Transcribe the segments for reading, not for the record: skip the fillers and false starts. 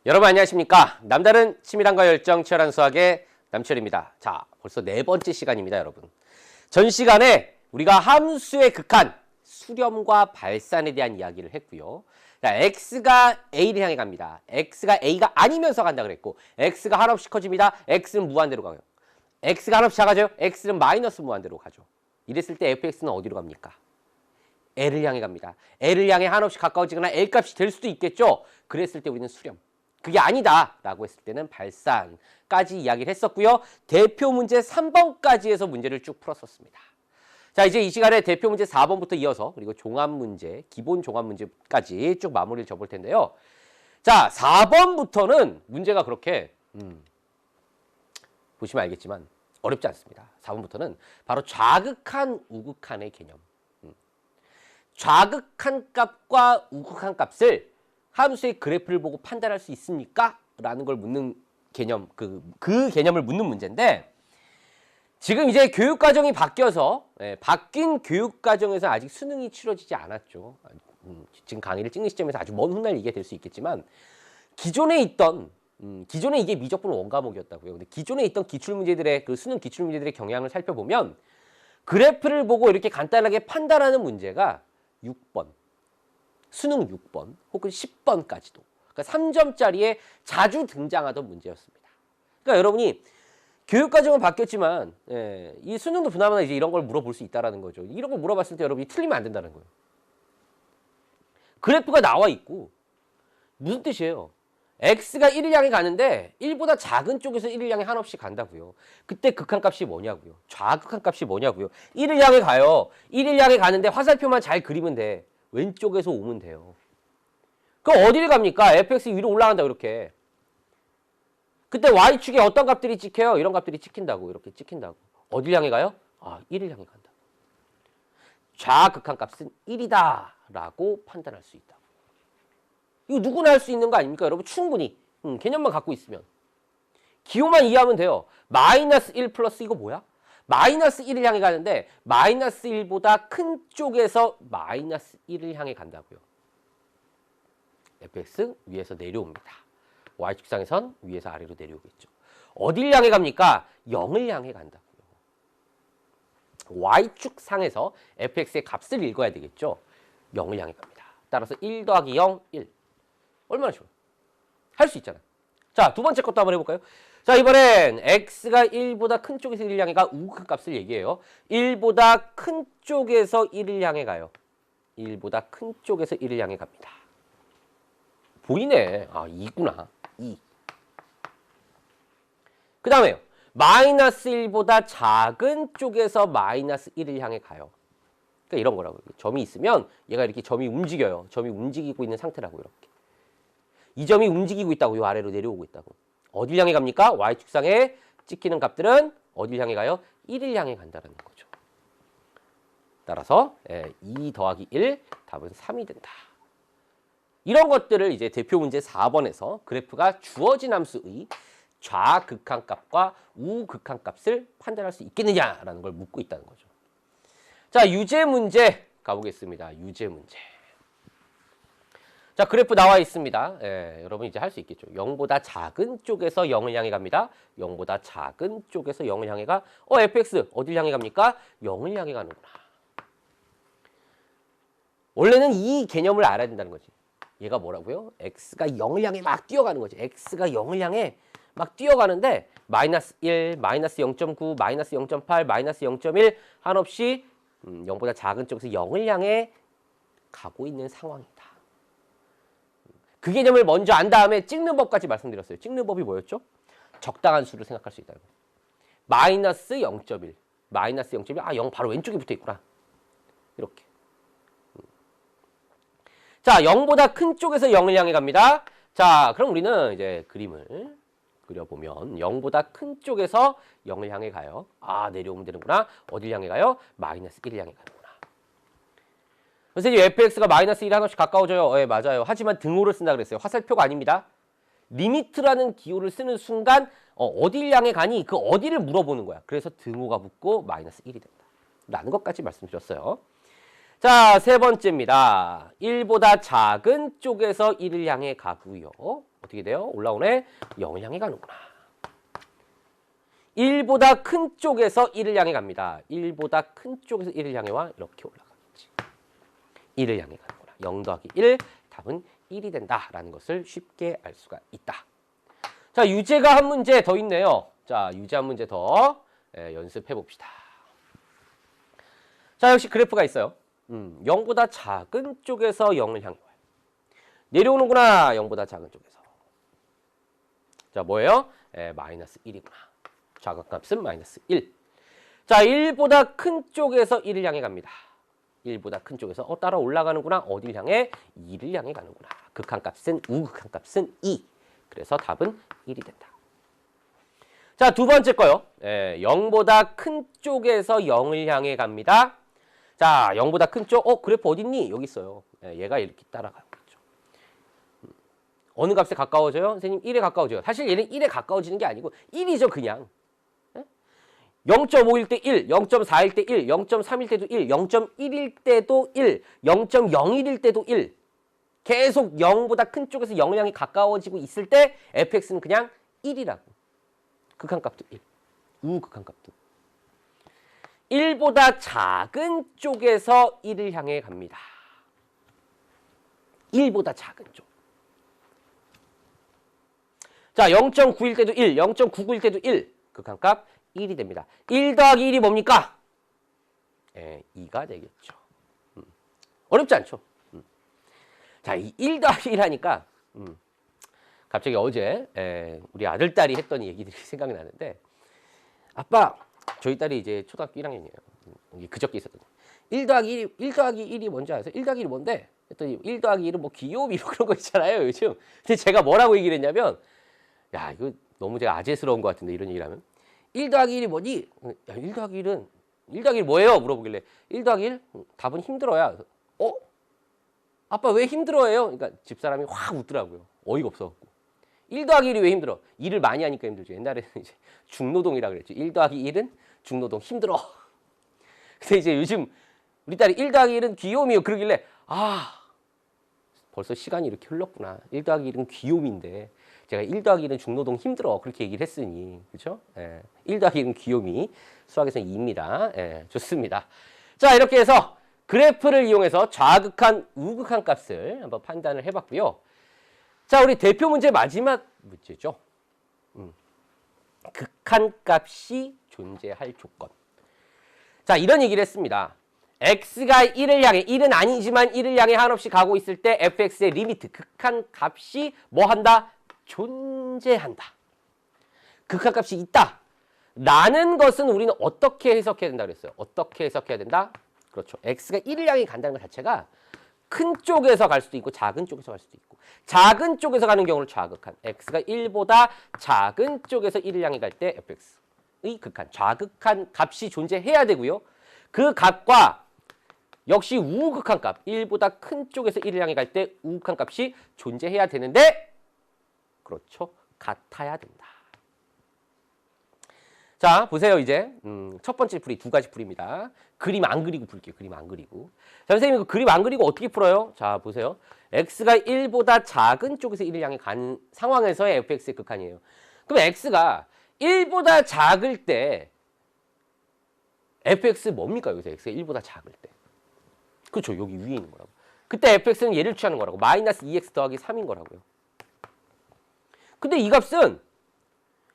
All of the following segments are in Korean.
여러분 안녕하십니까? 남다른 치밀함과 열정 치열한 수학의 남철입니다. 자, 벌써 네 번째 시간입니다, 여러분. 전 시간에 우리가 함수의 극한, 수렴과 발산에 대한 이야기를 했고요. 자, x가 a를 향해 갑니다. x가 a가 아니면서 간다 그랬고, x가 한없이 커집니다. x는 무한대로 가요. x가 한없이 작아져요. x는 마이너스 무한대로 가죠. 이랬을 때 fx는 어디로 갑니까? l을 향해 갑니다. l을 향해 한없이 가까워지거나 l 값이 될 수도 있겠죠. 그랬을 때 우리는 수렴. 그게 아니다 라고 했을 때는 발산까지 이야기를 했었고요. 대표 문제 3번까지 해서 문제를 쭉 풀었었습니다. 자, 이제 이 시간에 대표 문제 4번부터 이어서 그리고 종합 문제, 기본 종합 문제까지 쭉 마무리를 접을 텐데요. 자, 4번부터는 문제가 그렇게 보시면 알겠지만 어렵지 않습니다. 4번부터는 바로 좌극한, 우극한의 개념. 좌극한 값과 우극한 값을 함수의 그래프를 보고 판단할 수 있습니까? 라는 걸 묻는 개념, 그 개념을 묻는 문제인데, 지금 이제 교육과정이 바뀌어서, 바뀐 교육과정에서 아직 수능이 치러지지 않았죠. 지금 강의를 찍는 시점에서 아주 먼 훗날 얘기가 될 수 있겠지만, 기존에 이게 미적분 원과목이었다고요. 근데 기존에 있던 기출문제들의, 그 수능 기출문제들의 경향을 살펴보면, 그래프를 보고 이렇게 간단하게 판단하는 문제가 6번. 수능 6번 혹은 10번까지도. 그러니까 3점짜리에 자주 등장하던 문제였습니다. 그러니까 여러분이 교육과정은 바뀌었지만 이 수능도 그나마 이제 이런 걸 물어볼 수 있다는 거죠. 이런 걸 물어봤을 때 여러분이 틀리면 안 된다는 거예요. 그래프가 나와 있고 무슨 뜻이에요? x가 1을 향해 가는데 1보다 작은 쪽에서 1을 향해 한없이 간다고요. 그때 극한값이 뭐냐고요. 좌극한값이 뭐냐고요. 1을 향해 가요. 1을 향해 가는데 화살표만 잘 그리면 돼. 왼쪽에서 오면 돼요. 그럼 어디를 갑니까? fx 위로 올라간다 이렇게. 그때 y축에 어떤 값들이 찍혀요? 이런 값들이 찍힌다고. 이렇게 찍힌다고. 어디를 향해 가요? 1을 향해 간다. 좌극한값은 1이다 라고 판단할 수 있다. 이거 누구나 할 수 있는 거 아닙니까? 여러분 충분히 개념만 갖고 있으면. 기호만 이해하면 돼요. 마이너스 1 플러스 이거 뭐야? 마이너스 1을 향해 가는데 마이너스 1보다 큰 쪽에서 마이너스 1을 향해 간다고요. fx 위에서 내려옵니다. y축상에선 위에서 아래로 내려오겠죠. 어딜 향해 갑니까? 0을 향해 간다고요. y축상에서 fx의 값을 읽어야 되겠죠. 0을 향해 갑니다. 따라서 1 더하기 0, 1. 얼마나 쉬워요? 할 수 있잖아요. 자, 두 번째 것도 한번 해볼까요? 자, 이번엔 x가 1보다 큰 쪽에서 1을 향해 가 우극한 값을 얘기해요. 1보다 큰 쪽에서 1을 향해 가요. 1보다 큰 쪽에서 1을 향해 갑니다. 보이네. 2구나. 2. 그 다음에요. 마이너스 1보다 작은 쪽에서 마이너스 1을 향해 가요. 그러니까 이런 거라고요. 점이 있으면 얘가 이렇게 점이 움직여요. 점이 움직이고 있는 상태라고 이렇게. 이 점이 움직이고 있다고 요 아래로 내려오고 있다고. 어딜 향해 갑니까? y축상에 찍히는 값들은 어딜 향해 가요? 1을 향해 간다는 거죠. 따라서 2 더하기 1 답은 3이 된다. 이런 것들을 이제 대표 문제 4번에서 그래프가 주어진 함수의 좌극한 값과 우극한 값을 판단할 수 있겠느냐라는 걸 묻고 있다는 거죠. 자, 유제 문제 가보겠습니다. 유제 문제. 자, 그래프 나와 있습니다. 여러분 이제 할 수 있겠죠. 0보다 작은 쪽에서 0을 향해 갑니다. 0보다 작은 쪽에서 0을 향해 가. fx 어딜 향해 갑니까? 0을 향해 가는구나. 원래는 이 개념을 알아야 된다는 거지. 얘가 뭐라고요? x가 0을 향해 막 뛰어가는 거지. x가 0을 향해 막 뛰어가는데 마이너스 1, 마이너스 0.9, 마이너스 0.8, 마이너스 0.1 한없이 0보다 작은 쪽에서 0을 향해 가고 있는 상황이다. 그 개념을 먼저 안 다음에 찍는 법까지 말씀드렸어요. 찍는 법이 뭐였죠? 적당한 수를 생각할 수 있다. 마이너스 0.1. 마이너스 0.1. 0 바로 왼쪽에 붙어 있구나. 이렇게. 자, 0보다 큰 쪽에서 0을 향해 갑니다. 자, 그럼 우리는 이제 그림을 그려보면 0보다 큰 쪽에서 0을 향해 가요. 내려오면 되는구나. 어딜 향해 가요? 마이너스 1을 향해 가는구나. 선생님, fx가 마이너스 1에 하나씩 가까워져요. 네, 맞아요. 하지만 등호를 쓴다 그랬어요. 화살표가 아닙니다. 리미트라는 기호를 쓰는 순간 어딜 향해 가니? 그 어디를 물어보는 거야. 그래서 등호가 붙고 마이너스 1이 된다. 라는 것까지 말씀드렸어요. 자, 세 번째입니다. 1보다 작은 쪽에서 1을 향해 가고요. 어떻게 돼요? 올라오네? 0을 향해 가는구나. 1보다 큰 쪽에서 1을 향해 갑니다. 1보다 큰 쪽에서 1을 향해 와. 이렇게 올라가겠지. 1을 향해 가는구나. 0 더하기 1, 답은 1이 된다라는 것을 쉽게 알 수가 있다. 자, 유제가 한 문제 더 있네요. 자, 유제 한 문제 더 연습해 봅시다. 자, 역시 그래프가 있어요. 0보다 작은 쪽에서 0을 향해 와요. 내려오는구나. 0보다 작은 쪽에서. 자, 뭐예요? 마이너스 1이구나. 좌각값은 마이너스 1. 자, 1보다 큰 쪽에서 1을 향해 갑니다. 1보다 큰 쪽에서 따라 올라가는구나. 어디를 향해? 2를 향해 가는구나. 극한값은 우극한값은 2. 그래서 답은 1이 된다. 자, 두 번째 거요. 0보다 큰 쪽에서 0을 향해 갑니다. 자, 0보다 큰 쪽. 그래프 어딨니? 여기 있어요. 얘가 이렇게 따라가고 있죠. 어느 값에 가까워져요? 선생님 1에 가까워져요. 사실 얘는 1에 가까워지는 게 아니고 1이죠, 그냥. 0.5일 때 1, 0.4일 때 1, 0.3일 때도 1, 0.1일 때도 1, 0.01일 때도 1. 계속 0보다 큰 쪽에서 0을 향해 가까워지고 있을 때 fx는 그냥 1이라고. 극한값도 1. 우극한값도. 1보다 작은 쪽에서 1을 향해 갑니다. 1보다 작은 쪽. 자, 0.9일 때도 1, 0.99일 때도 1. 극한값 1이 됩니다. 1 더하기 1이 뭡니까? 2가 되겠죠. 어렵지 않죠? 자, 이 1 더하기 1 하니까 갑자기 어제 우리 아들, 딸이 했던 얘기들이 생각이 나는데 아빠, 저희 딸이 이제 초등학교 1학년이에요. 그저께 있었던 1 더하기 1이 뭔지 아세요? 1 더하기 1이 뭔데? 했더니 1 더하기 1은 뭐 귀요미 그런 거 있잖아요, 요즘. 근데 제가 뭐라고 얘기를 했냐면 야, 이거 너무 제가 아재스러운 것 같은데 이런 얘기를 하면 1 더하기 1이 뭐니? 야, 1 더하기 1은 뭐예요? 물어보길래 1 더하기 1? 답은 힘들어야. 아빠 왜 힘들어해요? 그러니까 집사람이 확 웃더라고요. 어이가 없어갖고. 1 더하기 1이 왜 힘들어? 일을 많이 하니까 힘들죠. 옛날에는 이제 중노동이라 그랬죠. 1 더하기 1은 중노동 힘들어. 근데 이제 요즘 우리 딸이 1 더하기 1은 귀요미요. 그러길래 벌써 시간이 이렇게 흘렀구나. 1 더하기 1은 귀요미인데 제가 1 더하기 1은 중노동 힘들어. 그렇게 얘기를 했으니. 그렇죠? 1 더하기 1은 귀요미. 수학에서는 2입니다. 좋습니다. 자, 이렇게 해서 그래프를 이용해서 좌극한, 우극한 값을 한번 판단을 해봤고요. 자, 우리 대표 문제 마지막 문제죠. 극한값이 존재할 조건. 자, 이런 얘기를 했습니다. x가 1을 향해, 1은 아니지만 1을 향해 한없이 가고 있을 때 fx의 리미트, 극한값이 뭐 한다? 존재한다. 극한값이 있다. 라는 것은 우리는 어떻게 해석해야 된다 그랬어요? 어떻게 해석해야 된다? 그렇죠. x가 1을 향해 간다는 것 자체가 큰 쪽에서 갈 수도 있고 작은 쪽에서 갈 수도 있고, 작은 쪽에서 가는 경우를 좌극한, x가 1보다 작은 쪽에서 1을 향해 갈 때 fx의 극한, 좌극한 값이 존재해야 되고요. 그 값과 역시 우극한 값, 1보다 큰 쪽에서 1을 향해 갈 때 우극한 값이 존재해야 되는데, 그렇죠. 같아야 된다. 자, 보세요, 이제. 첫 번째 풀이 두 가지 풀입니다. 그림 안 그리고 풀게요. 그림 안 그리고. 자, 선생님, 그 그림 안 그리고 어떻게 풀어요? 자, 보세요. x가 1보다 작은 쪽에서 1을 향해 간 상황에서의 fx의 극한이에요. 그럼 x가 1보다 작을 때 fx 뭡니까? 여기서 x가 1보다 작을 때. 그렇죠. 여기 위에 있는 거라고. 그때 fx는 얘를 취하는 거라고. 마이너스 2x 더하기 3인 거라고요. 근데 이 값은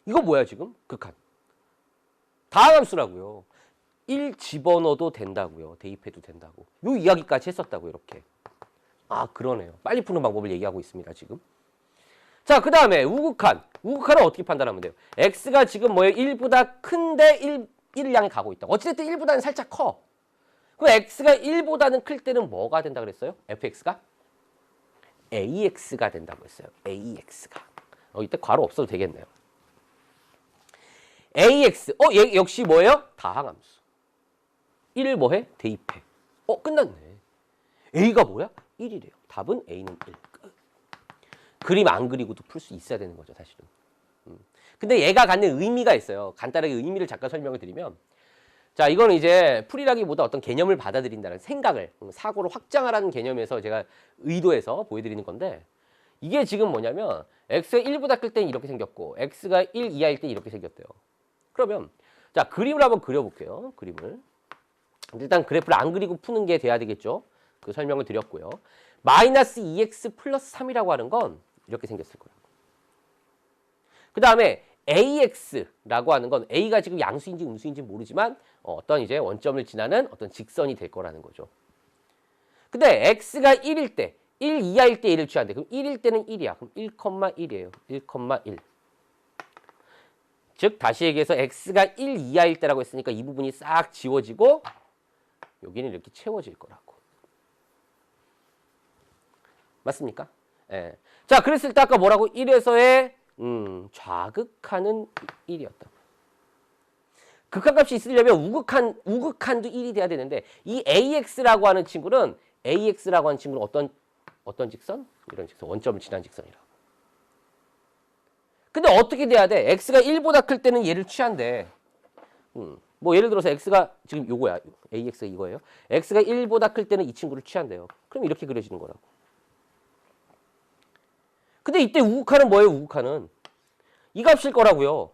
이거 뭐야 지금? 극한. 다항함수라고요. 1 집어넣어도 된다고요. 대입해도 된다고. 요 이야기까지 했었다고 이렇게. 그러네요. 빨리 푸는 방법을 얘기하고 있습니다. 지금. 자, 그 다음에 우극한. 우극한은 어떻게 판단하면 돼요? x가 지금 뭐예요? 1보다 큰데 1을 향해 가고 있다. 어찌됐든 1보다는 살짝 커. 그럼 x가 1보다는 클 때는 뭐가 된다 그랬어요? fx가? ax가 된다고 했어요. ax가. 이때 괄호 없어도 되겠네요. ax. 얘 역시 뭐예요? 다항함수. 1을 뭐해? 대입해. 끝났네. a가 뭐야? 1이래요. 답은 a는 1. 그림 안 그리고도 풀 수 있어야 되는 거죠, 사실은. 근데 얘가 갖는 의미가 있어요. 간단하게 의미를 잠깐 설명을 드리면, 자, 이거는 이제 풀이라기보다 어떤 개념을 받아들인다는 생각을, 사고를 확장하라는 개념에서 제가 의도해서 보여드리는 건데, 이게 지금 뭐냐면 x가 1보다 클 때는 이렇게 생겼고 x가 1 이하일 때 이렇게 생겼대요. 그러면 자, 그림을 한번 그려볼게요. 그림을. 일단 그래프를 안 그리고 푸는 게 돼야 되겠죠. 그 설명을 드렸고요. 마이너스 2x 플러스 3이라고 하는 건 이렇게 생겼을 거예요. 그 다음에 AX라고 하는 건 A가 지금 양수인지 음수인지 모르지만 어떤 이제 원점을 지나는 어떤 직선이 될 거라는 거죠. 근데 X가 1일 때, 1 이하일 때 1을 취한대. 그럼 1일 때는 1이야. 그럼 1,1이에요. 1,1. 즉 다시 얘기해서 X가 1 이하일 때라고 했으니까 이 부분이 싹 지워지고 여기는 이렇게 채워질 거라고. 맞습니까? 예. 자, 그랬을 때 아까 뭐라고? 1에서의 좌극한은 1이었다. 극한값이 있으려면 우극한도 1이 돼야 되는데 이 AX라고 하는 친구는 어떤 직선? 이런 직선, 원점을 지난 직선이라. 근데 어떻게 돼야 돼? X가 1보다 클 때는 얘를 취한대. 뭐 예를 들어서 X가 지금 요거야. AX가 이거예요. X가 1보다 클 때는 이 친구를 취한대요. 그럼 이렇게 그려지는 거라고. 근데 이때 우극한은 뭐예요? 우극한은 이 값일 거라고요.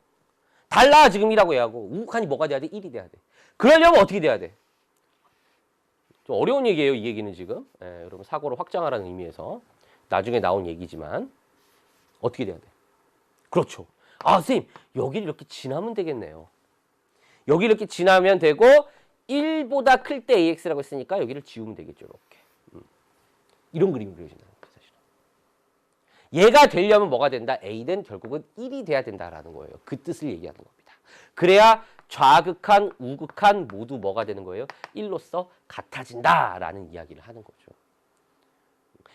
달라 지금이라고 얘하고. 우극한이 뭐가 돼야 돼? 1이 돼야 돼. 그러려면 어떻게 돼야 돼? 좀 어려운 얘기예요. 이 얘기는 지금. 예, 여러분 사고를 확장하라는 의미에서 나중에 나온 얘기지만 어떻게 돼야 돼? 그렇죠. 아, 선생님 여기를 이렇게 지나면 되겠네요. 여기 이렇게 지나면 되고 1보다 클 때 AX라고 했으니까 여기를 지우면 되겠죠. 이렇게. 이런 그림이 그려진다는 거예요. 사실은. 얘가 되려면 뭐가 된다? A는 결국은 1이 돼야 된다라는 거예요. 그 뜻을 얘기하는 겁니다. 그래야 좌극한, 우극한 모두 뭐가 되는 거예요? 1로서 같아진다라는 이야기를 하는 거죠.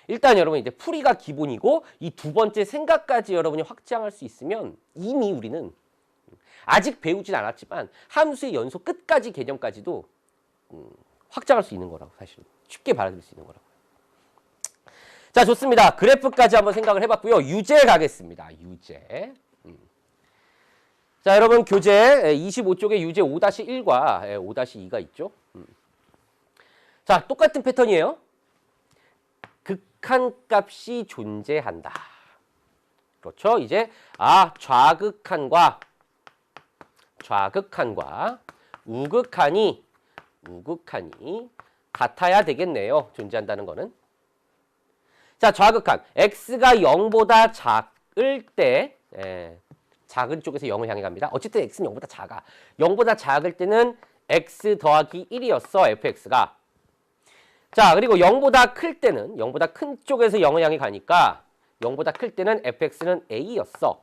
일단 여러분 이제 풀이가 기본이고 이 두 번째 생각까지 여러분이 확장할 수 있으면 이미 우리는 아직 배우진 않았지만 함수의 연속 끝까지 개념까지도 확장할 수 있는 거라고 사실은 쉽게 받아들일 수 있는 거라고요. 자, 좋습니다. 그래프까지 한번 생각을 해봤고요. 유제 가겠습니다. 유제. 자, 여러분 교재 25쪽에 유제 5-1과 5-2가 있죠. 자, 똑같은 패턴이에요. 극한값이 존재한다. 그렇죠? 이제 좌극한과 우극한이 같아야 되겠네요. 존재한다는 거는. 자, 좌극한. x가 0보다 작을 때 작은 쪽에서 0을 향해 갑니다. 어쨌든 x는 0보다 작아. 0보다 작을 때는 x 더하기 1이었어. fx가. 자, 그리고 0보다 클 때는 0보다 큰 쪽에서 0을 향해 가니까 0보다 클 때는 fx는 a였어.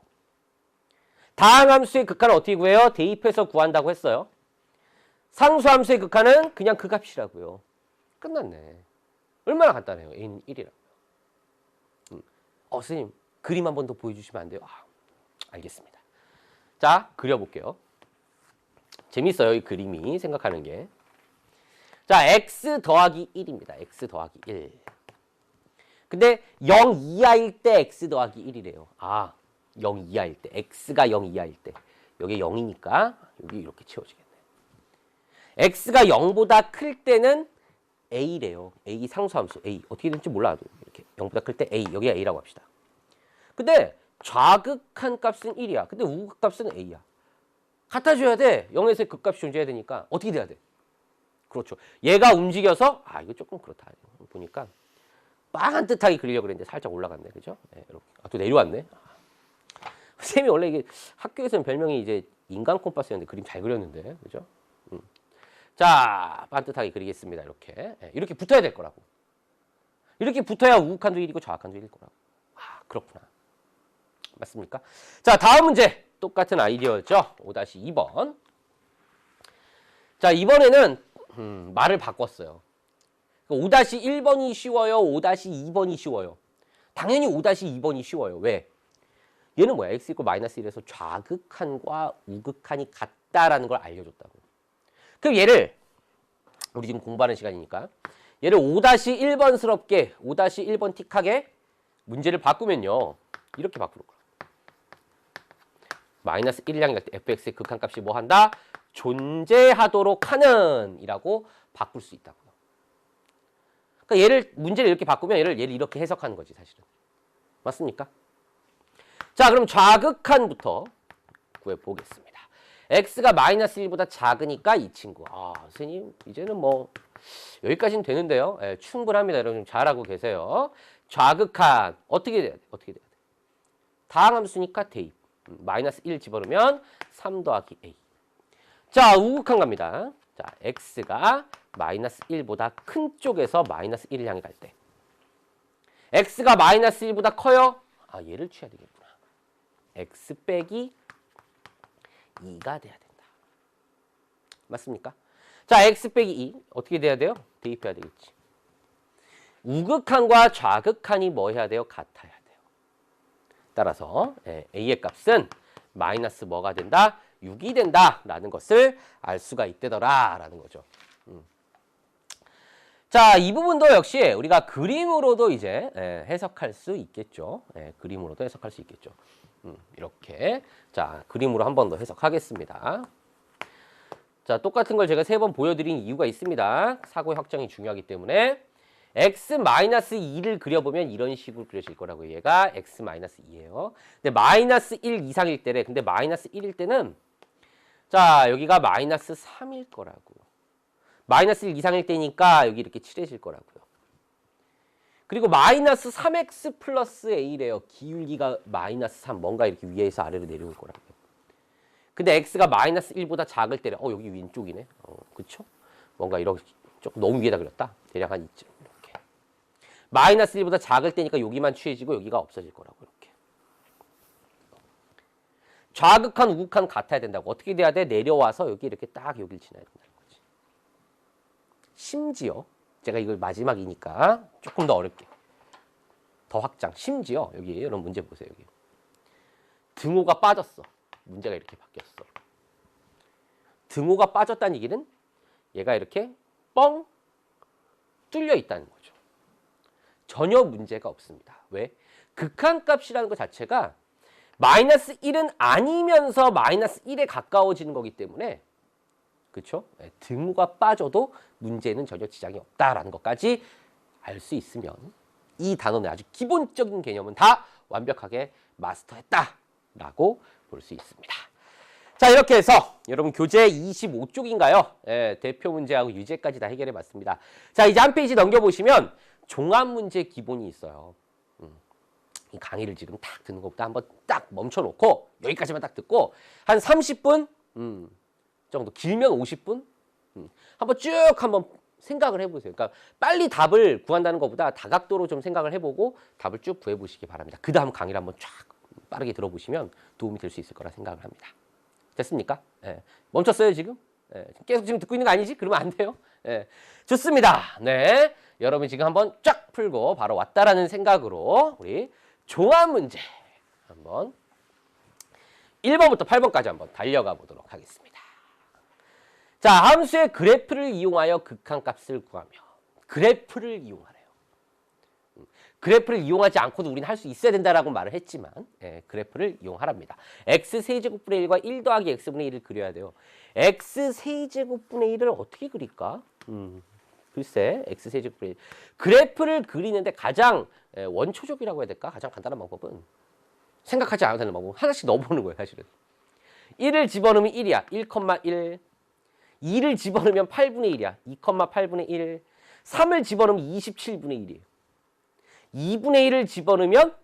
다항함수의 극한은 어떻게 구해요? 대입해서 구한다고 했어요. 상수함수의 극한은 그냥 그 값이라고요. 끝났네. 얼마나 간단해요. a는 1이라고요. 선생님 그림 한 번 더 보여주시면 안 돼요? 알겠습니다. 자, 그려볼게요. 재밌어요. 이 그림이 생각하는 게. 자, x 더하기 1입니다. x 더하기 1. 근데 0 이하일 때 x 더하기 1이래요. 0 이하일 때. x가 0 이하일 때. 여기 0이니까 여기 이렇게 채워지겠네. x가 0보다 클 때는 a래요. a 상수함수. a. 어떻게 될지 몰라도 이렇게 0보다 클 때 a. 여기가 a라고 합시다. 근데 좌극한 값은 1이야. 근데 우극 값은 a야. 같아져야 돼. 0에서 극값이 존재해야 되니까 어떻게 돼야 돼? 그렇죠. 얘가 움직여서 이거 조금 그렇다. 보니까 반듯하게 그리려고 그랬는데 살짝 올라갔네. 그죠? 네, 이렇게. 또 내려왔네. 쌤이 원래 이게 학교에서는 별명이 이제 인간 콤파스였는데 그림 잘 그렸는데. 그죠? 자, 반듯하게 그리겠습니다. 이렇게. 네, 이렇게 붙어야 될 거라고. 이렇게 붙어야 우극한도 1이고 좌극한도 1일 거라고. 그렇구나. 맞습니까? 자, 다음 문제. 똑같은 아이디어였죠? 5-2번. 자, 이번에는 말을 바꿨어요. 5-1번이 쉬워요? 5-2번이 쉬워요? 당연히 5-2번이 쉬워요. 왜? 얘는 뭐야? x = -1에서 좌극한과 우극한이 같다라는 걸 알려줬다고. 그럼 얘를 우리 지금 공부하는 시간이니까 얘를 5-1번스럽게 5-1번 틱하게 문제를 바꾸면요. 이렇게 바꾸는 거야. -1을 향해 갈 때 fx의 극한값이 뭐 한다? 존재하도록 하는 이라고 바꿀 수 있다고요. 그러니까 문제를 이렇게 바꾸면 얘를 이렇게 해석하는 거지, 사실은. 맞습니까? 자, 그럼 좌극한부터 구해보겠습니다. x가 마이너스 1보다 작으니까 이 친구. 아, 선생님, 이제는 뭐, 여기까지는 되는데요. 예, 충분합니다. 여러분, 잘하고 계세요. 좌극한. 어떻게 돼야 돼? 어떻게 돼야 돼? 다항함수니까 대입. 마이너스 1 집어넣으면 3 더하기 a. 자, 우극한 갑니다. 자, x가 마이너스 1보다 큰 쪽에서 마이너스 1을 향해 갈 때. x가 마이너스 1보다 커요? 아, 얘를 취해야 되겠구나. x 빼기 2가 돼야 된다. 맞습니까? 자, x 빼기 2 어떻게 돼야 돼요? 대입해야 되겠지. 우극한과 좌극한이 뭐 해야 돼요? 같아야 돼요. 따라서 a의 값은 마이너스 뭐가 된다? 6이 된다라는 것을 알 수가 있대더라라는 거죠. 자, 이 부분도 역시 우리가 그림으로도 이제 해석할 수 있겠죠. 그림으로도 해석할 수 있겠죠. 이렇게. 자, 그림으로 한 번 더 해석하겠습니다. 자, 똑같은 걸 제가 3번 보여드린 이유가 있습니다. 사고의 확정이 중요하기 때문에. x-2를 그려보면 이런 식으로 그려질 거라고요. 얘가 x-2예요. 근데 마이너스 1 이상일 때래. 근데 마이너스 1일 때는 자, 여기가 마이너스 3일 거라고. 마이너스 1 이상일 때니까 여기 이렇게 칠해질 거라고요. 그리고 마이너스 3x 플러스 a래요. 기울기가 마이너스 3. 뭔가 이렇게 위에서 아래로 내려올 거라고요. 근데 x가 마이너스 1보다 작을 때래. 여기 왼쪽이네. 그쵸? 뭔가 이렇게 조금 너무 위에다 그렸다. 대략 한 이쯤. 이렇게. 마이너스 1보다 작을 때니까 여기만 취해지고 여기가 없어질 거라고. 이렇게. 좌극한, 우극한 같아야 된다고. 어떻게 돼야 돼? 내려와서 여기 이렇게 딱 여길 지나야 된다는 거지. 심지어 제가 이걸 마지막이니까 조금 더 어렵게. 더 확장. 심지어 여기 이런 문제 보세요. 여기. 등호가 빠졌어. 문제가 이렇게 바뀌었어. 등호가 빠졌다는 얘기는 얘가 이렇게 뻥 뚫려 있다는 거죠. 전혀 문제가 없습니다. 왜? 극한값이라는 것 자체가 마이너스 1은 아니면서 마이너스 1에 가까워지는 거기 때문에 그렇죠? 등호가 빠져도 문제는 전혀 지장이 없다라는 것까지 알 수 있으면 이 단원의 아주 기본적인 개념은 다 완벽하게 마스터했다라고 볼 수 있습니다. 자, 이렇게 해서 여러분 교재 25쪽인가요? 대표 문제하고 유제까지 다 해결해 봤습니다. 자, 이제 한 페이지 넘겨보시면 종합 문제 기본이 있어요. 이 강의를 지금 딱 듣는 것보다 한번 딱 멈춰놓고 여기까지만 딱 듣고 한 30분 정도, 길면 50분 한번 쭉 한번 생각을 해보세요. 그러니까 빨리 답을 구한다는 것보다 다각도로 좀 생각을 해보고 답을 쭉 구해보시기 바랍니다. 그 다음 강의를 한번 쫙 빠르게 들어보시면 도움이 될 수 있을 거라 생각을 합니다. 됐습니까? 멈췄어요 지금? 계속 지금 듣고 있는 거 아니지? 그러면 안 돼요. 좋습니다. 네, 여러분 지금 한번 쫙 풀고 바로 왔다라는 생각으로 우리 종합 문제 한번 1번부터 8번까지 한번 달려가 보도록 하겠습니다. 자, 함수의 그래프를 이용하여 극한값을 구하며 그래프를 이용하래요. 그래프를 이용하지 않고도 우리는 할 수 있어야 된다라고 말을 했지만 그래프를 이용하랍니다. x세제곱분의 1과 1 더하기 x분의 1을 그려야 돼요. x세제곱분의 1을 어떻게 그릴까? 글쎄, x세제곱분의 1. 그래프를 그리는데 가장 원초적이라고 해야 될까? 가장 간단한 방법은 생각하지 않아도 되는 방법. 하나씩 넣어보는 거예요, 사실은. 1을 집어넣으면 1이야. 1,1. 2를 집어넣으면 8분의 1이야. 2,8분의 1. 3을 집어넣으면 27분의 1이에요. 2분의 1을 집어넣으면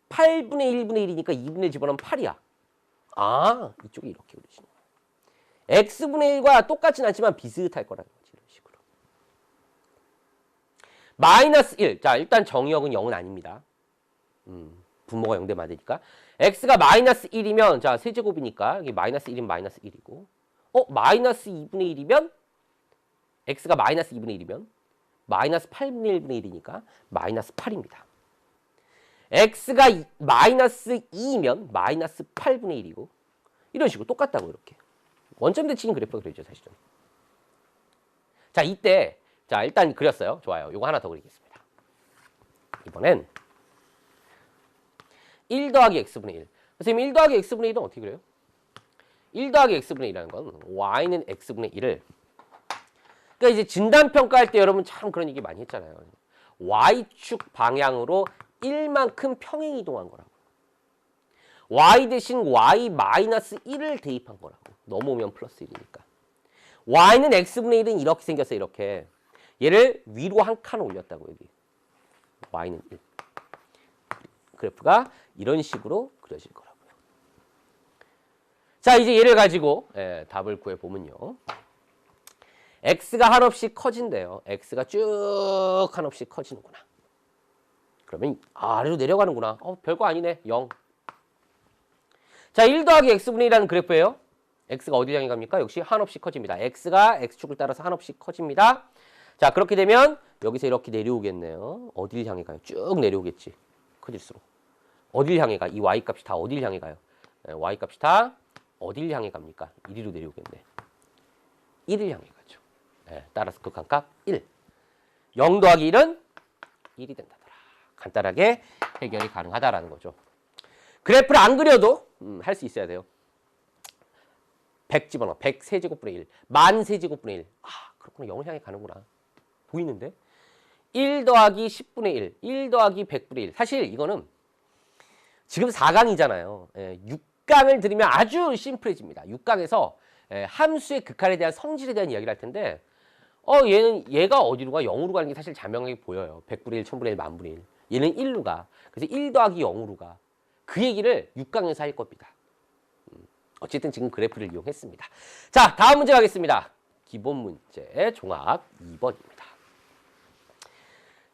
8분의 1분의 1이니까 2분의 1 집어넣으면 8이야. 아, 이쪽이 이렇게 그려지는 거야. x분의 1과 똑같진 않지만 비슷할 거라는 거지. 이런 식으로. 마이너스 1. 자, 일단 정의역은 0은 아닙니다. 분모가 0 되면 안 되니까. x가 마이너스 1이면 자, 세제곱이니까 이게 마이너스 1이면 마이너스 1이고 마이너스 2분의 1이면 x가 마이너스 2분의 1이면 마이너스 8분의 1분의 1이니까 마이너스 8입니다. x가 마이너스 2이면 마이너스 8분의 1이고 이런 식으로 똑같다고 이렇게. 원점 대칭인 그래프가 그려져 사실은. 자, 이때 자, 일단 그렸어요. 좋아요. 요거 하나 더 그리겠습니다. 이번엔 1 더하기 x분의 1. 선생님 1 더하기 x분의 1은 어떻게 그래요? 1 더하기 x분의 1이라는 건 y는 x분의 1을 그러니까 이제 진단평가할 때 여러분 참 그런 얘기 많이 했잖아요. y축 방향으로 1만큼 평행 이동한 거라고. y 대신 y 마이너스 1을 대입한 거라고. 넘어오면 플러스 1이니까. y는 x분의 1은 이렇게 생겼어요. 이렇게. 얘를 위로 한 칸 올렸다고 여기. y는 1. 그래프가 이런 식으로 그려질 거라고요. 자, 이제 얘를 가지고 답을 구해보면요. x가 한없이 커진대요. x가 쭉 한없이 커지는구나. 그러면 아래로 내려가는구나. 별거 아니네. 0. 자, 1 더하기 x분의 1이라는 그래프예요. x가 어디를 향해 갑니까? 역시 한없이 커집니다. x가 x축을 따라서 한없이 커집니다. 자, 그렇게 되면 여기서 이렇게 내려오겠네요. 어디를 향해 가요? 쭉 내려오겠지. 커질수록. 어디를 향해 가? 이 y값이 다 어디를 향해 가요? y값이 다 어디를 향해 갑니까? 이리로 내려오겠네. 1을 향해 가죠. 따라서 극한값 1. 0 더하기 1은 1이 된다더라. 간단하게 해결이 가능하다라는 거죠. 그래프를 안 그려도 할 수 있어야 돼요. 100 집어넣어. 100 세제곱분의 1. 10,000 세제곱분의 1. 아, 그렇구나. 0을 향해 가는구나. 보이는데? 1 더하기 10분의 1. 1 더하기 100분의 1. 사실 이거는 지금 4강이잖아요. 6강을 들으면 아주 심플해집니다. 6강에서 함수의 극한에 대한 성질에 대한 이야기를 할 텐데 얘가 어디로 가? 0으로 가는 게 사실 자명하게 보여요. 100분의 1, 1000분의 1, 10,000분의 1. 얘는 1로 가. 그래서 1 더하기 0으로 가. 그 얘기를 6강에서 할 겁니다. 어쨌든 지금 그래프를 이용했습니다. 자, 다음 문제 가겠습니다. 기본 문제 종합 2번입니다.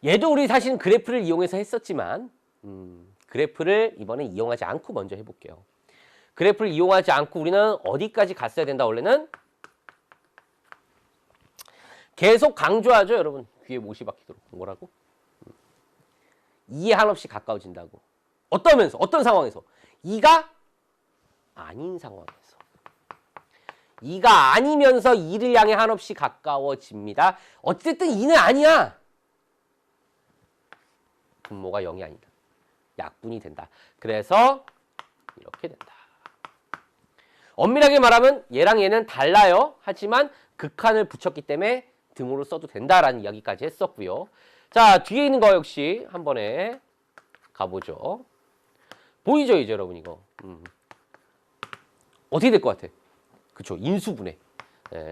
얘도 우리 사실 그래프를 이용해서 했었지만 그래프를 이번에 이용하지 않고 먼저 해볼게요. 그래프를 이용하지 않고 우리는 어디까지 갔어야 된다 원래는? 계속 강조하죠, 여러분. 귀에 못이 박히도록. 뭐라고? 2에 한없이 가까워진다고. 어떤 상황에서? 2가 아닌 상황에서. 2가 아니면서 2를 향해 한없이 가까워집니다. 어쨌든 2는 아니야. 분모가 0이 아니다. 약분이 된다. 그래서 이렇게 된다. 엄밀하게 말하면 얘랑 얘는 달라요. 하지만 극한을 붙였기 때문에 등호를 써도 된다라는 이야기까지 했었고요. 자, 뒤에 있는 거 역시 한 번에 가보죠. 보이죠, 이제 여러분 이거. 어떻게 될 것 같아? 그쵸, 인수분해.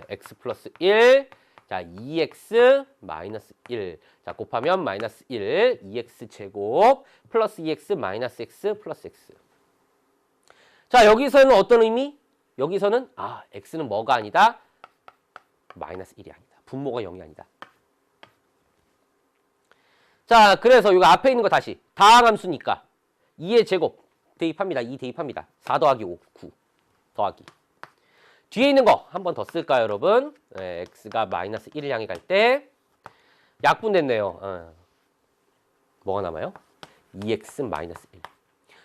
x 플러스 1, 자, 2x 마이너스 1. 자, 곱하면 마이너스 1, 2x 제곱 플러스 2x 마이너스 x 플러스 x. 자, 여기서는 어떤 의미? 여기서는 x는 뭐가 아니다? 마이너스 1이 아니다. 분모가 0이 아니다. 자, 그래서 이거 앞에 있는 거 다시 다항함수니까 2의 제곱 대입합니다. 2 대입합니다. 4 더하기 5, 9 더하기. 뒤에 있는 거 한 번 더 쓸까요, 여러분? x가 마이너스 1을 향해 갈 때 약분됐네요. 뭐가 남아요? 2x 마이너스 1.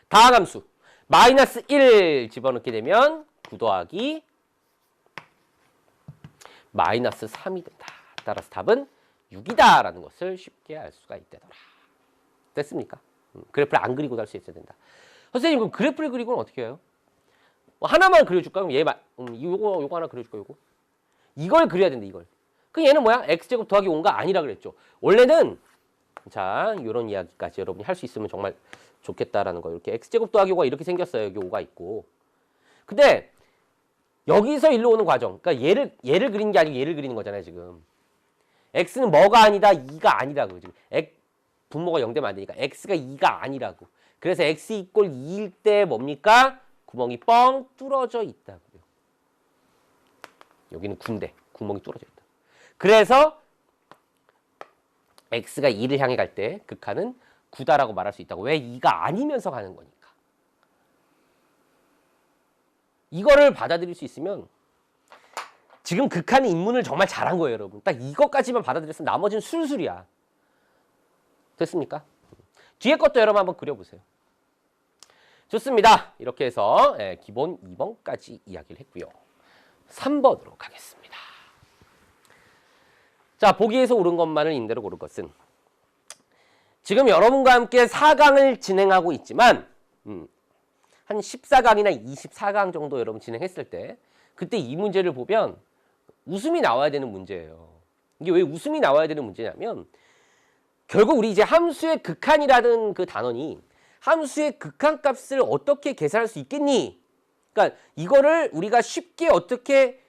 다항함수 마이너스 1 집어넣게 되면 9 더하기 마이너스 3이 된다. 따라서 답은 6이다 라는 것을 쉽게 알 수가 있다더라. 됐습니까? 그래프를 안 그리고 할 수 있어야 된다. 선생님, 그럼 그래프를 그리고는 어떻게 해요? 하나만 그려줄까? 그럼 요거 하나 그려줄까? 이걸 그려야 된다, 이걸. 그럼 얘는 뭐야? x제곱 더하기 5가 아니라 그랬죠. 원래는, 자, 요런 이야기까지 여러분이 할 수 있으면 정말 좋겠다라는 거. 이렇게 x제곱 더하기 5가 이렇게 생겼어요. 여기 5가 있고. 근데, 여기서 일로 오는 과정. 그러니까 얘를 그린 게 아니고 얘를 그리는 거잖아요, 지금. x는 뭐가 아니다? 2가 아니라고. 지금. 분모가 0 되면 안 되니까. x가 2가 아니라고. 그래서 x 이꼴 2일 때 뭡니까? 구멍이 뻥 뚫어져 있다고요. 여기는 9인데 구멍이 뚫어져 있다. 그래서 x가 2를 향해 갈 때 극한은 9다라고 말할 수 있다고. 왜? 2가 아니면서 가는 거니까. 이거를 받아들일 수 있으면 지금 극한의 입문을 정말 잘한 거예요, 여러분. 딱 이것까지만 받아들였으면 나머지는 술술이야. 됐습니까? 뒤에 것도 여러분 한번 그려보세요. 좋습니다. 이렇게 해서 기본 2번까지 이야기를 했고요. 3번으로 가겠습니다. 자, 보기에서 옳은 것만을 임대로 고른 것은 지금 여러분과 함께 4강을 진행하고 있지만 한 14강이나 24강 정도 여러분 진행했을 때 그때 이 문제를 보면 웃음이 나와야 되는 문제예요. 이게 왜 웃음이 나와야 되는 문제냐면 결국 우리 이제 함수의 극한이라는 그 단원이 함수의 극한값을 어떻게 계산할 수 있겠니? 그러니까 이거를 우리가 쉽게 어떻게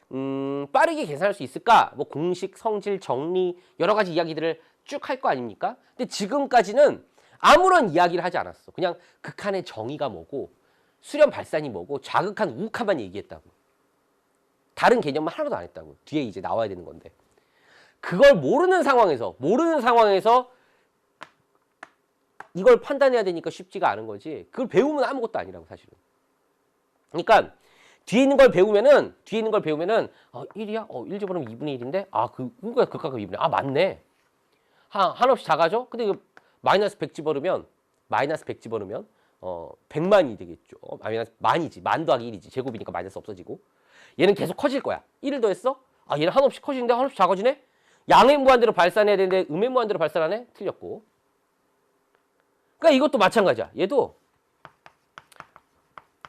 빠르게 계산할 수 있을까? 뭐 공식, 성질, 정리 여러 가지 이야기들을 쭉 할 거 아닙니까? 근데 지금까지는 아무런 이야기를 하지 않았어. 그냥 극한의 정의가 뭐고 수렴 발산이 뭐고 좌극한 우극한만 얘기했다고. 다른 개념만 하나도 안 했다고. 뒤에 이제 나와야 되는 건데. 그걸 모르는 상황에서 이걸 판단해야 되니까 쉽지가 않은 거지. 그걸 배우면 아무것도 아니라고 사실은. 그러니까 뒤에 있는 걸 배우면은 1이야? 1 집어넣으면 2분의 1인데? 그러니까 극한값 2분의 1. 맞네. 한없이 작아져? 근데 이거 마이너스 100 집어넣으면 100만이 되겠죠. 마이너스 만이지. 만 더하기 1이지. 제곱이니까 마이너스 없어지고. 얘는 계속 커질 거야. 1을 더했어? 얘는 한없이 커지는데 한없이 작아지네? 양의 무한대로 발산해야 되는데 음의 무한대로 발산하네? 틀렸고. 그러니까 이것도 마찬가지야. 얘도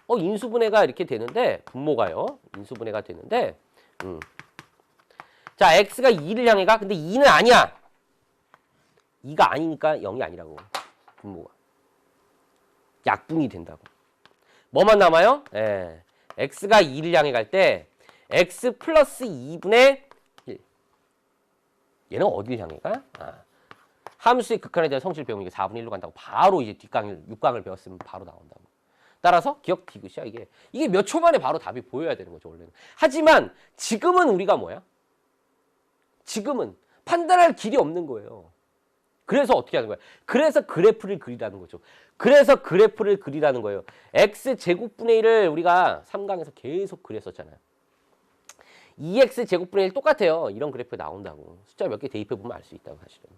인수분해가 이렇게 되는데 분모가요. 인수분해가 되는데 자, x가 2를 향해 가. 근데 2는 아니야. 2가 아니니까 0이 아니라고. 분모가. 약분이 된다고. 뭐만 남아요? x가 2를 향해 갈 때 x 플러스 2분의 1. 얘는 어디를 향해 가? 함수의 극한에 대한 성질 배우면 이게 4분의 1로 간다고. 바로 이제 뒷강을 6강을 배웠으면 바로 나온다고. 따라서 기억 디귿이야 이게. 이게 몇 초 만에 바로 답이 보여야 되는 거죠 원래는. 하지만 지금은 우리가 뭐야? 지금은 판단할 길이 없는 거예요. 그래서 어떻게 하는 거야? 그래서 그래프를 그리라는 거죠. 그래서 그래프를 그리라는 거예요. x제곱분의 1을 우리가 3강에서 계속 그렸었잖아요. 2x제곱분의 1 똑같아요. 이런 그래프 나온다고. 숫자 몇 개 대입해보면 알 수 있다고 사실은.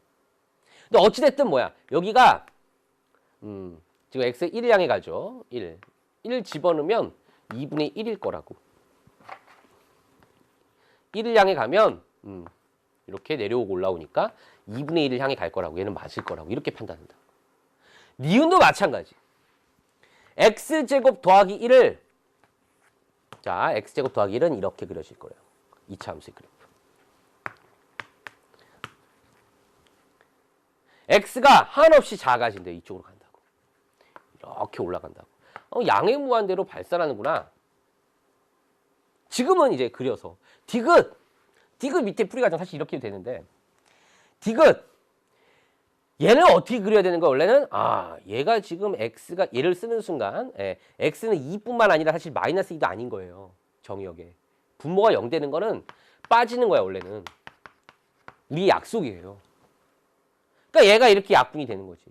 근데 어찌됐든 뭐야. 여기가 지금 x 1을 향해 가죠. 1 집어넣으면 2분의 1일 거라고. 1을 향해 가면 이렇게 내려오고 올라오니까 2분의 1을 향해 갈 거라고. 얘는 맞을 거라고. 이렇게 판단한다. 니은도 마찬가지. x제곱 더하기 1을 자, x제곱 더하기 1은 이렇게 그려질 거예요. 2차 함수의 그래프. x가 한없이 작아진대. 이쪽으로 간다고. 이렇게 올라간다고. 양의 무한대로 발산하는구나. 지금은 이제 그려서 디귿 밑에 풀이가 사실 이렇게 되는데 디귿 얘는 어떻게 그려야 되는 거야? 원래는 얘가 지금 x가 얘를 쓰는 순간 x는 2뿐만 아니라 사실 마이너스 2도 아닌 거예요. 정의역에. 분모가 0 되는 거는 빠지는 거야 원래는. 우리 약속이에요. 그러니까 얘가 이렇게 약분이 되는 거지.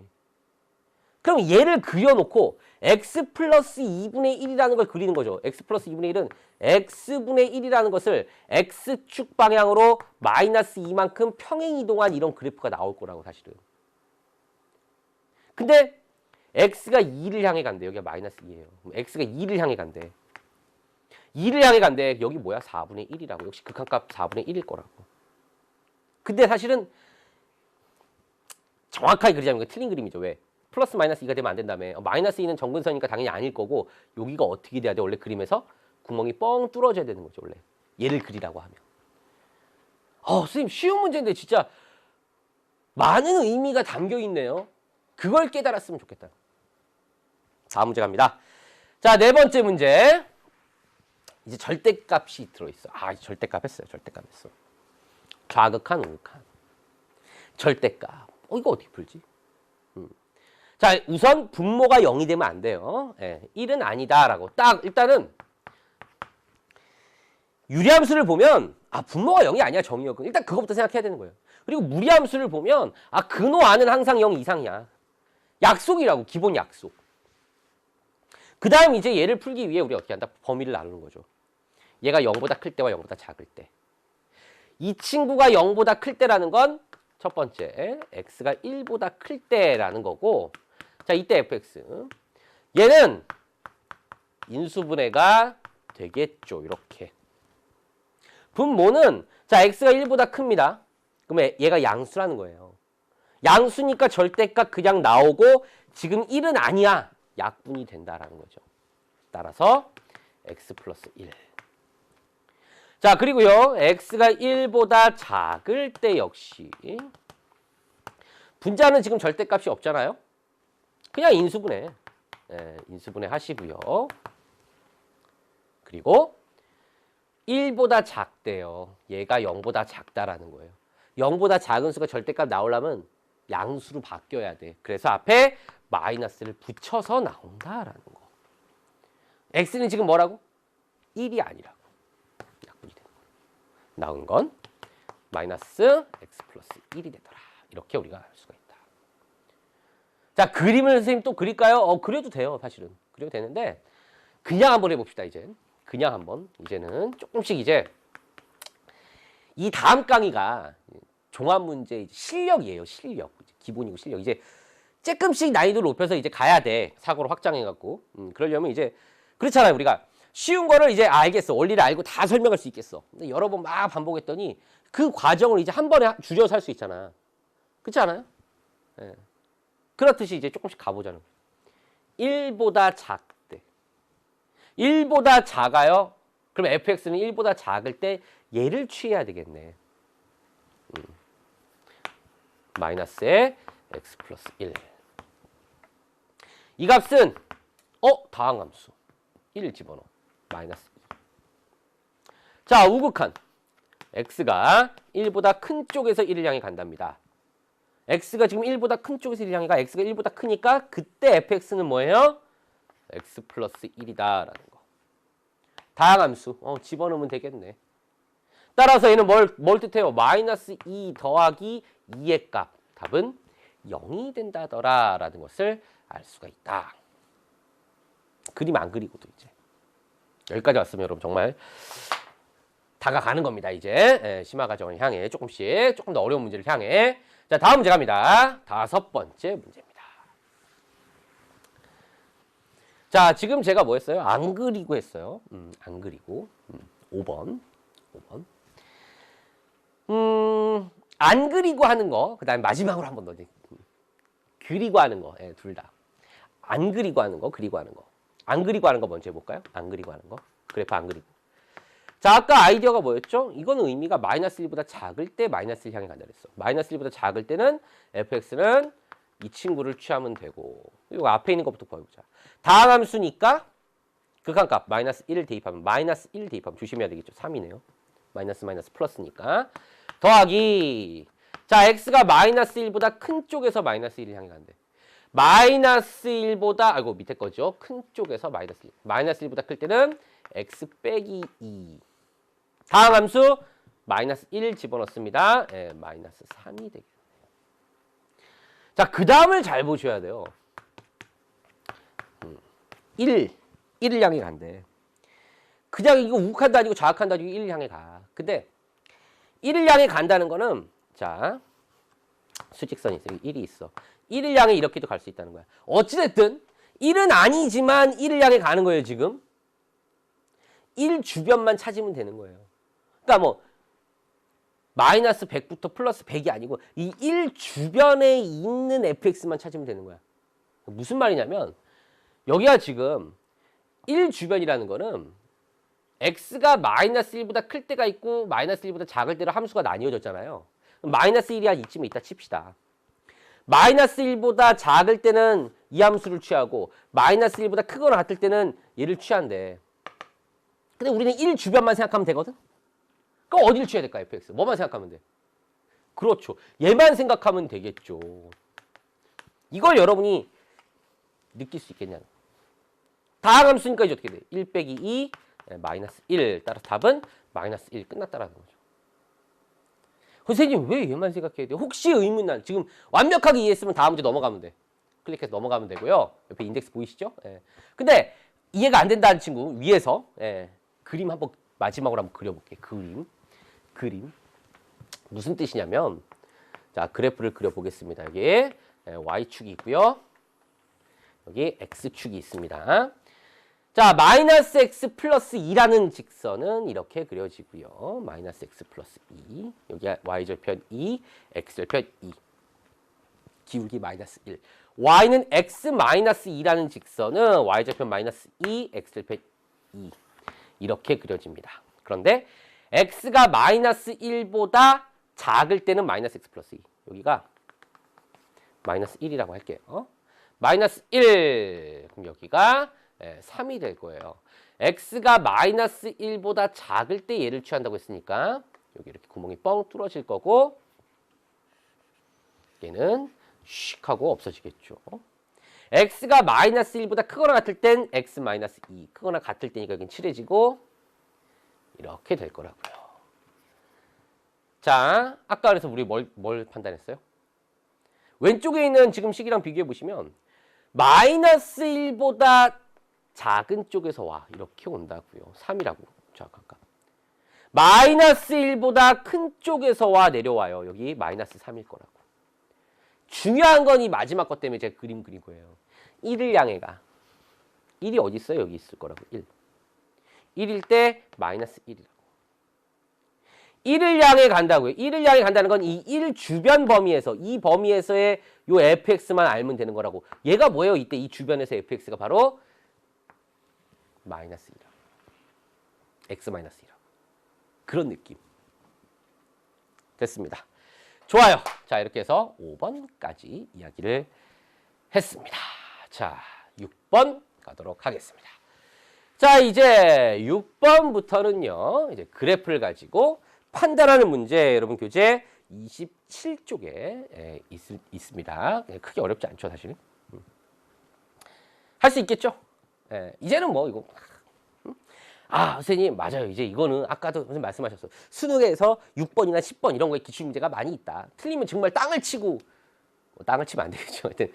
그럼 얘를 그려놓고 x 플러스 2분의 1이라는 걸 그리는 거죠. x 플러스 2분의 1은 x분의 1이라는 것을 x축 방향으로 마이너스 2만큼 평행 이동한 이런 그래프가 나올 거라고 사실은. 근데 x가 2를 향해 간대. 여기가 마이너스 2예요. 그럼 x가 2를 향해 간대. 2를 향해 간대. 여기 뭐야? 4분의 1이라고. 역시 극한값 4분의 1일 거라고. 근데 사실은 정확하게 그리자면 이거 틀린 그림이죠. 왜? 플러스 마이너스 2가 되면 안 된다며. 마이너스 2는 정근선이니까 당연히 아닐 거고 여기가 어떻게 돼야 돼? 원래 그림에서 구멍이 뻥 뚫어져야 되는 거죠. 원래. 얘를 그리라고 하면. 선생님 쉬운 문제인데 진짜 많은 의미가 담겨 있네요. 그걸 깨달았으면 좋겠다. 다음 문제 갑니다. 자, 네 번째 문제. 이제 절대값이 들어있어. 절대값 했어요. 절대값 했어. 좌극한, 우극한. 절대값. 이거 어떻게 풀지? 자, 우선 분모가 0이 되면 안 돼요. 1은 아니다라고. 딱 일단은 유리함수를 보면 분모가 0이 아니야. 정의역은. 일단 그것부터 생각해야 되는 거예요. 그리고 무리함수를 보면 근호 안은 항상 0 이상이야. 약속이라고. 기본 약속. 그 다음 이제 얘를 풀기 위해 우리 어떻게 한다? 범위를 나누는 거죠. 얘가 0보다 클 때와 0보다 작을 때. 이 친구가 0보다 클 때라는 건 첫 번째, x가 1보다 클 때라는 거고, 자, 이때 fx. 얘는 인수분해가 되겠죠. 이렇게. 분모는, 자, x가 1보다 큽니다. 그러면 얘가 양수라는 거예요. 양수니까 절대값 그냥 나오고, 지금 1은 아니야. 약분이 된다라는 거죠. 따라서 x 플러스 1. 자, 그리고요. x가 1보다 작을 때 역시 분자는 지금 절대값이 없잖아요. 그냥 인수분해. 인수분해 하시고요. 그리고 1보다 작대요. 얘가 0보다 작다라는 거예요. 0보다 작은 수가 절대값 나오려면 양수로 바뀌어야 돼. 그래서 앞에 마이너스를 붙여서 나온다라는 거. x는 지금 뭐라고? 1이 아니라고. 약분이 되는 거. 나온 건 마이너스 x 플러스 1이 되더라. 이렇게 우리가 알 수가 있다. 자, 그림을 선생님 또 그릴까요? 그려도 돼요, 사실은. 그려도 되는데 그냥 한번 해봅시다, 이제. 그냥 한번. 이제는 조금씩 이제 이 다음 강의가 종합문제 실력이에요, 실력. 기본이고 실력. 이제 조금씩 난이도를 높여서 이제 가야 돼. 사고를 확장해갖고. 그러려면 이제 그렇잖아요. 우리가 쉬운 거를 이제 알겠어. 원리를 알고 다 설명할 수 있겠어. 근데 여러 번 막 반복했더니 그 과정을 이제 한 번에 줄여서 할 수 있잖아. 그렇지 않아요? 예. 그렇듯이 이제 조금씩 가보자는 거예요. 1보다 작대. 1보다 작아요? 그럼 fx는 1보다 작을 때 얘를 취해야 되겠네. 마이너스에 x 플러스 1. 이 값은 다항함수 1을 집어넣어. 마이너스 2. 자, 우극한 x가 1보다 큰 쪽에서 1을 향해 간답니다. x가 지금 1보다 큰 쪽에서 1을 향해 가. x가 1보다 크니까 그때 fx는 뭐예요? x 플러스 1이다라는 거. 다항함수 집어넣으면 되겠네. 따라서 얘는 뭘 뜻해요? 마이너스 2 더하기 2의 값. 답은 0이 된다더라라는 것을 알 수가 있다. 그림 안 그리고도 이제 여기까지 왔으면 여러분 정말 다가가는 겁니다. 이제 심화과정을 향해 조금 더 어려운 문제를 향해. 자, 다음 문제 갑니다. 5번째 문제입니다. 자, 지금 제가 뭐 했어요? 안 그리고 했어요. 안 그리고 5번. 안 그리고 하는 거, 그 다음에 마지막으로 한 번 더. 그리고 하는 거, 둘 다. 안 그리고 하는 거, 그리고 하는 거. 안 그리고 하는 거 먼저 해볼까요? 안 그리고 하는 거. 그래프 안 그리고. 자, 아까 아이디어가 뭐였죠? 이거는 의미가 마이너스 1보다 작을 때 마이너스 1 향해 간다 그랬어. 마이너스 1보다 작을 때는 fx는 이 친구를 취하면 되고. 이거 앞에 있는 것부터 보여보자. 다항함수니까 극한값 마이너스 1을 대입하면 마이너스 1 대입하면 조심해야 되겠죠. 3이네요. 마이너스 플러스니까. 더하기. 자, x가 마이너스 1보다 큰 쪽에서 마이너스 1을 향해 간대. 마이너스 1보다, 밑에 거죠. 큰 쪽에서 마이너스 1. 마이너스 1보다 클 때는 x 빼기 2. 다항함수 마이너스 1 집어넣습니다. 마이너스 3이 되겠네요. 자, 그 다음을 잘 보셔야 돼요. 1을 향해 간대. 그냥 이거 우극한도 아니고 좌극한도 아니고 1을 향해 가. 근데 1을 향해 간다는 거는, 자, 수직선이 있어. 1이 있어. 1을 향해 이렇게도 갈 수 있다는 거야. 어찌됐든 1은 아니지만 1을 향해 가는 거예요, 지금. 1 주변만 찾으면 되는 거예요. 그러니까 뭐 마이너스 100부터 플러스 100이 아니고 이 1 주변에 있는 fx만 찾으면 되는 거야. 무슨 말이냐면 여기가 지금 1 주변이라는 거는 x가 마이너스 1보다 클 때가 있고 마이너스 1보다 작을 때로 함수가 나뉘어졌잖아요. 마이너스 1이 한 이쯤에 있다 칩시다. 마이너스 1보다 작을 때는 이 함수를 취하고 마이너스 1보다 크거나 같을 때는 얘를 취한대. 근데 우리는 1 주변만 생각하면 되거든? 그럼 어디를 취해야 될까, fx? 뭐만 생각하면 돼? 그렇죠. 얘만 생각하면 되겠죠. 이걸 여러분이 느낄 수 있겠냐. 다항함수니까 이제 어떻게 돼? 1 빼기 2, 마이너스 1. 따라서 답은 마이너스 1 끝났다라는 거죠. 선생님, 왜 얘만 생각해야 돼? 혹시 의문난, 지금 완벽하게 이해했으면 다음 문제 넘어가면 돼. 클릭해서 넘어가면 되고요. 옆에 인덱스 보이시죠? 근데 이해가 안 된다는 친구, 위에서, 그림 한번 마지막으로 한번 그려볼게. 그림. 무슨 뜻이냐면, 자, 그래프를 그려보겠습니다. 여기 y축이 있고요. 여기 x축이 있습니다. 자, 마이너스 x 플러스 2라는 직선은 이렇게 그려지고요. 마이너스 x 플러스 2. 여기 y절편 2, x절편 2. 기울기 마이너스 1. y는 x-2라는 직선은 y좌편 마이너스 2, x좌편 2 이렇게 그려집니다. 그런데 x가 마이너스 1보다 작을 때는 마이너스 x 플러스 2. 여기가 마이너스 1이라고 할게요. 마이너스 1. 그럼 여기가 3이 될 거예요. x가 마이너스 1보다 작을 때 얘를 취한다고 했으니까 여기 이렇게 구멍이 뻥 뚫어질 거고 얘는 슉 하고 없어지겠죠. x가 마이너스 1보다 크거나 같을 땐 x 마이너스 2. 크거나 같을 때니까 여긴 칠해지고 이렇게 될 거라고요. 자, 아까 그래서 우리 뭘 판단했어요? 왼쪽에 있는 지금 식이랑 비교해 보시면 마이너스 1보다 작은 쪽에서 와. 이렇게 온다고요. 3이라고. 정확한. 마이너스 1보다 큰 쪽에서 와 내려와요. 여기 마이너스 3일 거라고. 중요한 건 이 마지막 것 때문에 제가 그림 그린 거예요. 1을 향해 가. 1이 어디 있어요? 여기 있을 거라고. 1. 1일 때 마이너스 1이라고. 1을 향해 간다고요. 1을 향해 간다는 건 이 1 주변 범위에서 이 범위에서의 요 fx만 알면 되는 거라고. 얘가 뭐예요? 이때 이 주변에서 fx가 바로 마이너스 1이라고. x 마이너스 1이라고. 그런 느낌. 됐습니다. 좋아요. 자, 이렇게 해서 5번까지 이야기를 했습니다. 자, 6번 가도록 하겠습니다. 자, 이제 6번부터는요. 이제 그래프를 가지고 판단하는 문제 여러분 교재 27쪽에 있습니다. 크게 어렵지 않죠, 사실. 할 수 있겠죠? 이제는 뭐 이거 선생님 맞아요. 이제 이거는 아까도 선생님 말씀하셨어요. 수능에서 6번이나 10번 이런 거에 기출문제가 많이 있다. 틀리면 정말 땅을 치고 땅을 치면 안 되겠죠. 하여튼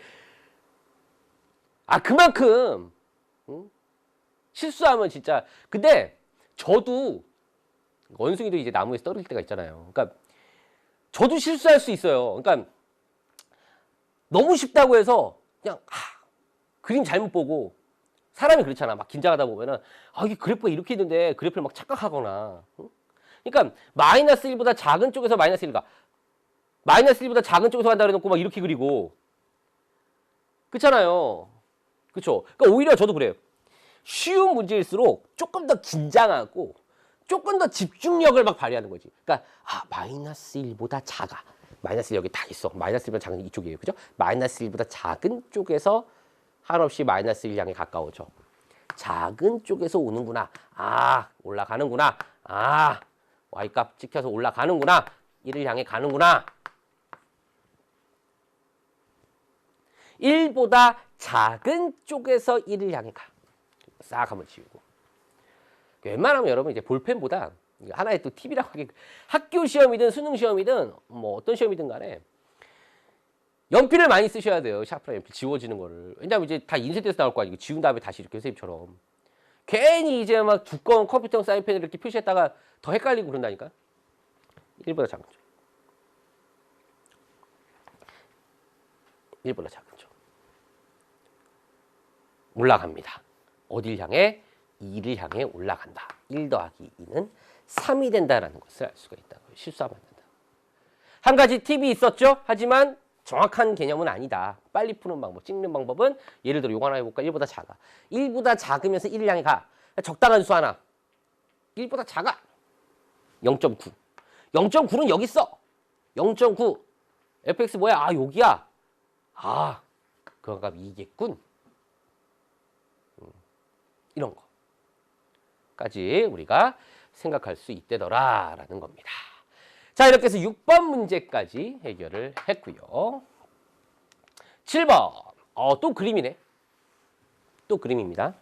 그만큼 실수하면 진짜. 근데 저도 원숭이도 이제 나무에서 떨어질 때가 있잖아요. 그러니까 저도 실수할 수 있어요. 그러니까 너무 쉽다고 해서 그냥 그림 잘못 보고 사람이 그렇잖아. 막 긴장하다 보면은 이게 그래프가 이렇게 있는데 그래프를 막 착각하거나. 그러니까 마이너스 1보다 작은 쪽에서 마이너스 1가 마이너스 1보다 작은 쪽에서 간다 그래놓고 막 이렇게 그리고 그렇잖아요. 그렇죠? 그러니까 오히려 저도 그래요. 쉬운 문제일수록 조금 더 긴장하고 조금 더 집중력을 막 발휘하는 거지. 그러니까 마이너스 1보다 작아. 마이너스 1 여기 다 있어. 마이너스 1보다 작은 이쪽이에요. 그죠? 마이너스 1보다 작은 쪽에서 한없이 마이너스 1 향에 가까워져. 작은 쪽에서 오는구나. 올라가는구나. y값 찍혀서 올라가는구나. 1을 향해 가는구나. 1보다 작은 쪽에서 1을 향해 가. 싹 한번 지우고. 웬만하면 여러분 이제 볼펜보다 하나의 또 팁이라고 하기, 학교 시험이든 수능 시험이든 뭐 어떤 시험이든 간에 연필을 많이 쓰셔야 돼요. 샤프랑 연필 지워지는 거를. 왜냐면 이제 다 인쇄돼서 나올 거 아니고 지운 다음에 다시 이렇게 선생님처럼. 괜히 이제 막 두꺼운 컴퓨터용 사인펜을 이렇게 표시했다가 더 헷갈리고 그런다니까. 1보다 작은 쪽. 1보다 작은 쪽. 올라갑니다. 어딜 향해? 2를 향해 올라간다. 1 더하기 2는 3이 된다라는 것을 알 수가 있다고요. 실수하면 안 된다. 한 가지 팁이 있었죠. 하지만 정확한 개념은 아니다. 빨리 푸는 방법, 찍는 방법은 예를 들어 요거 하나 해볼까? 1보다 작아. 1보다 작으면서 1을 향해 가. 적당한 수 하나. 1보다 작아. 0.9. 0.9는 여기 있어. 0.9. fx 뭐야? 여기야. 그 값 이겠군. 이런 거까지 우리가 생각할 수 있대더라라는 겁니다. 자, 이렇게 해서 6번 문제까지 해결을 했고요. 7번. 또 그림이네. 또 그림입니다.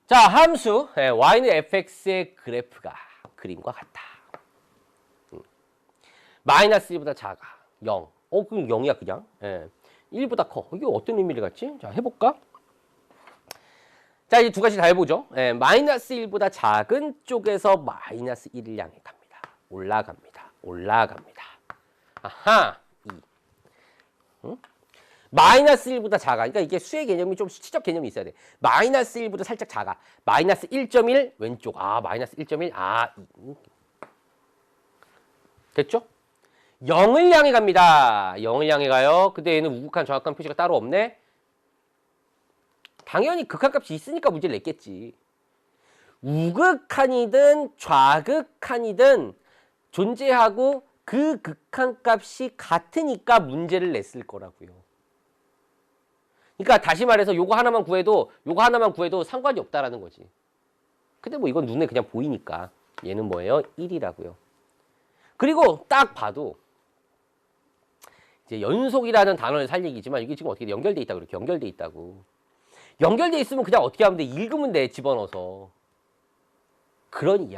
자, 함수 y는 fx의 그래프가 그림과 같다. 마이너스 1보다 작아. 0. 그럼 0이야 그냥. 1보다 커. 이게 어떤 의미를 갖지? 자, 해볼까? 자, 이제 두 가지 다 해보죠. 마이너스 1보다 작은 쪽에서 마이너스 1을 향해 갑니다. 올라갑니다. 올라갑니다. 2. 마이너스 1보다 작아. 그러니까 이게 수의 개념이 좀 수치적 개념이 있어야 돼. 마이너스 1보다 살짝 작아. 마이너스 1.1 왼쪽. 마이너스 1.1. 2. 됐죠? 0을 향해 갑니다. 0을 향해 가요. 근데 얘는 우극한 정확한 표시가 따로 없네. 당연히 극한값이 있으니까 문제를 냈겠지. 우극한이든 좌극한이든 존재하고 그 극한값이 같으니까 문제를 냈을 거라고요. 그러니까 다시 말해서 요거 하나만 구해도 상관이 없다라는 거지. 근데 뭐 이건 눈에 그냥 보이니까 얘는 뭐예요? 1이라고요. 그리고 딱 봐도 이제 연속이라는 단어를 살 얘기지만 이게 지금 어떻게 연결돼 있다고 이렇게 연결돼 있다고. 연결돼 있으면 그냥 어떻게 하면 돼? 읽으면 돼. 집어넣어서. 그런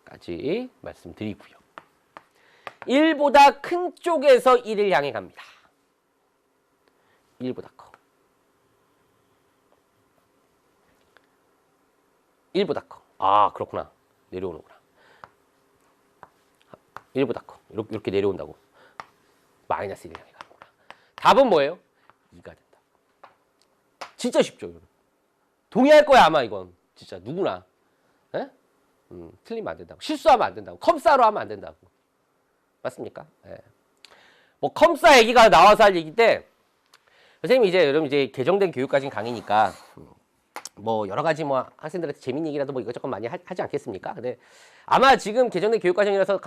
이야기까지 말씀드리고요. 1보다 큰 쪽에서 1을 향해 갑니다. 1보다 커. 1보다 커. 아, 그렇구나. 내려오는구나. 1보다 커. 이렇게 내려온다고. 마이너스 1을 향해 가는구나. 답은 뭐예요? 2가 된다. 진짜 쉽죠, 여러분. 동의할 거야, 아마 이건. 진짜 누구나. 에? 틀리면 안 된다고. 실수하면 안 된다고. 컴싸로 하면 안 된다고. 맞습니까? 예. 뭐 컴싸 얘기가 나와서 할 얘기인데 선생님이 이제 여러분 이제 개정된 교육과정 강의니까 뭐 여러 가지 뭐 학생들한테 재밌는 얘기라도 뭐 이것저것 많이 하지 않겠습니까? 근데 아마 지금 개정된 교육과정이라서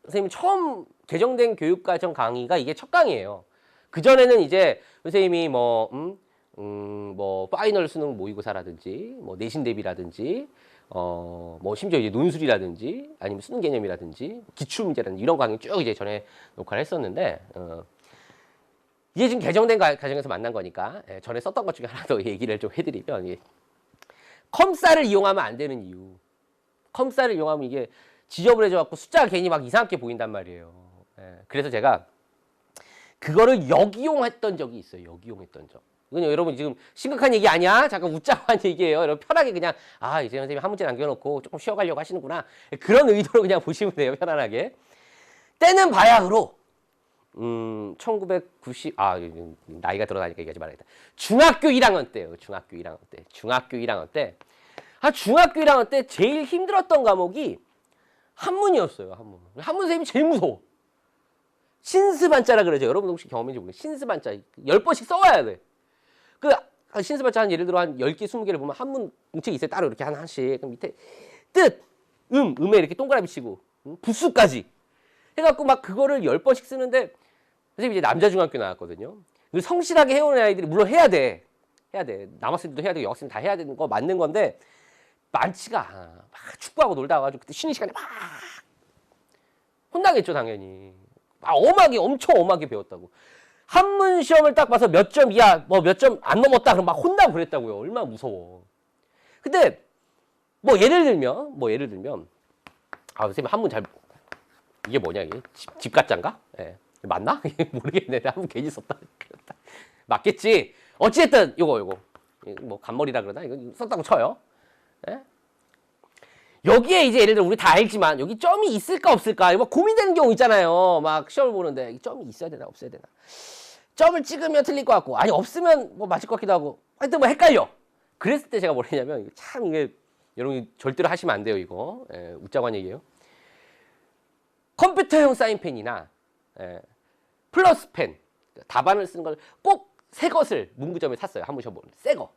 선생님 처음 개정된 교육과정 강의가 이게 첫 강의예요. 그 전에는 이제 선생님이 뭐 파이널 수능 모의고사라든지 뭐 내신 대비라든지 뭐 심지어 이제 논술이라든지 아니면 수능 개념이라든지 기출 문제라든지 이런 강의 쭉 이제 전에 녹화를 했었는데 이게 지금 개정된 과정에서 만난 거니까 전에 썼던 것 중에 하나 더 얘기를 좀 해드리면 컴싸를 이용하면 안 되는 이유. 컴싸를 이용하면 이게 지저분해져갖고 숫자가 괜히 막 이상하게 보인단 말이에요. 그래서 제가 그거를 역이용했던 적이 있어요. 역이용했던 적. 이건 여러분 지금 심각한 얘기 아니야? 잠깐 웃자고 한 얘기예요. 여러분 편하게 그냥 이제 선생님이 한 문제 남겨놓고 조금 쉬어가려고 하시는구나. 그런 의도로 그냥 보시면 돼요. 편안하게. 때는 바야흐로 1990 나이가 드러나니까 얘기하지 말아야겠다. 중학교 1학년 때예요. 중학교 1학년 때. 중학교 1학년 때. 중학교 1학년 때 제일 힘들었던 과목이 한문이었어요. 한문. 한문 선생님이 제일 무서워. 신스반자라 그러죠. 여러분 혹시 경험인지 모르겠어요. 신스반자 10번씩 써와야 돼. 그 신스반자 한 예를 들어 한 10개, 20개를 보면 한문 공책이 있어요. 따로 이렇게 하나씩. 그럼 밑에 뜻, 음에 이렇게 동그라미 치고 부수까지 해갖고 막 그거를 10번씩 쓰는데 선생님이 이제 남자 중학교 나왔거든요. 성실하게 해오는 아이들이 물론 해야 돼. 남학생들도 해야 되고 여학생 다 해야 되는 거 맞는 건데 많지가 않아. 막 축구하고 놀다 와가지고 그때 쉬는 시간에 막 혼나겠죠 당연히. 엄청 엄하게 배웠다고. 한문 시험을 딱 봐서 몇 점 이하, 뭐 몇 점 안 넘었다 그럼 막 혼나고 그랬다고요. 얼마나 무서워. 근데 뭐 예를 들면 선생님 한문 잘 이게 뭐냐 이게 집가짜인가? 예. 맞나? 모르겠네. 한문 괜히 썼다. 맞겠지. 어찌됐든 요거 뭐 간머리라 그러나 이거 썼다고 쳐요. 예? 여기에 이제 예를 들어 우리 다 알지만 여기 점이 있을까 없을까 이거 고민되는 경우 있잖아요. 막 시험을 보는데 점이 있어야 되나 없어야 되나. 점을 찍으면 틀릴 것 같고 아니 없으면 뭐 맞을 것 같기도 하고 하여튼 뭐 헷갈려. 그랬을 때 제가 뭘 했냐면 참 이게 여러분 절대로 하시면 안 돼요 이거. 웃자고 한 얘기예요. 컴퓨터용 사인펜이나 플러스펜 답안을 쓰는 걸 꼭 새 것을 문구점에 샀어요. 한문 시험 보는 새 거.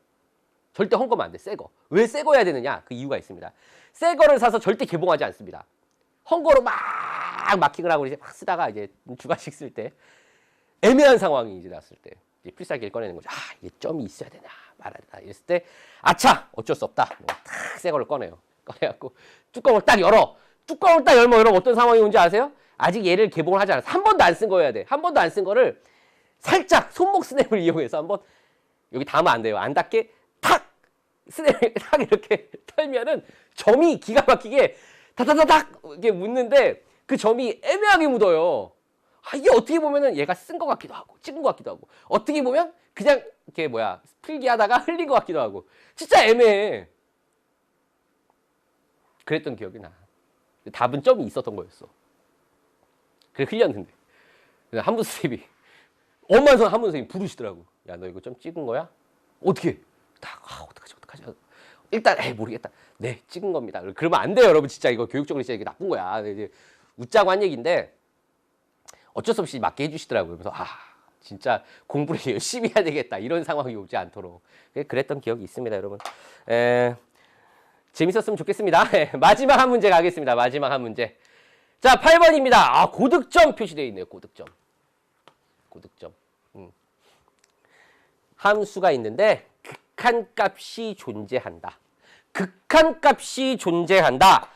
절대 헝거면 안 돼. 새 거. 왜 새 거야 되느냐? 그 이유가 있습니다. 새 거를 사서 절대 개봉하지 않습니다. 헝거로 막 마킹을 하고 이제 막 쓰다가 이제 주관식 쓸 때 애매한 상황이 이제 났을 때 이제 필살기를 꺼내는 거죠. 이게 점이 있어야 되나 말아야 되나 이랬을 때 아차 어쩔 수 없다. 탁 새 거를 꺼내요. 꺼내갖고 뚜껑을 딱 열어. 뚜껑을 딱 열면 어떤 상황이 온지 아세요? 아직 얘를 개봉을 하지 않았어. 한 번도 안 쓴 거여야 돼. 한 번도 안 쓴 거를 살짝 손목 스냅을 이용해서 한번 여기 닿으면 안 돼요. 안 닿게 탁 스냅을 탁 이렇게 털면은 점이 기가 막히게 다다다닥 이렇게 묻는데 그 점이 애매하게 묻어요. 이게 어떻게 보면은 얘가 쓴 것 같기도 하고 찍은 것 같기도 하고 어떻게 보면 그냥 이렇게 필기하다가 흘린 것 같기도 하고 진짜 애매해. 그랬던 기억이 나. 답은 점이 있었던 거였어. 그래 흘렸는데 한문 선생님이 한문 선생님이 부르시더라고. 야 너 이거 점 찍은 거야? 어떻게? 어떡하지? 일단 모르겠다. 네 찍은 겁니다. 그러면 안 돼요 여러분. 진짜 이거 교육적으로 진짜 이게 나쁜 거야. 이제 웃자고 한 얘기인데 어쩔 수 없이 맞게 해주시더라고요. 그래서 진짜 공부를 열심히 해야 되겠다 이런 상황이 오지 않도록 그랬던 기억이 있습니다, 여러분. 재밌었으면 좋겠습니다. 마지막 한 문제 가겠습니다. 마지막 한 문제. 자, 8번입니다. 고득점 표시되어 있네요. 고득점. 함수가 있는데 극한값이 존재한다. 극한값이 존재한다.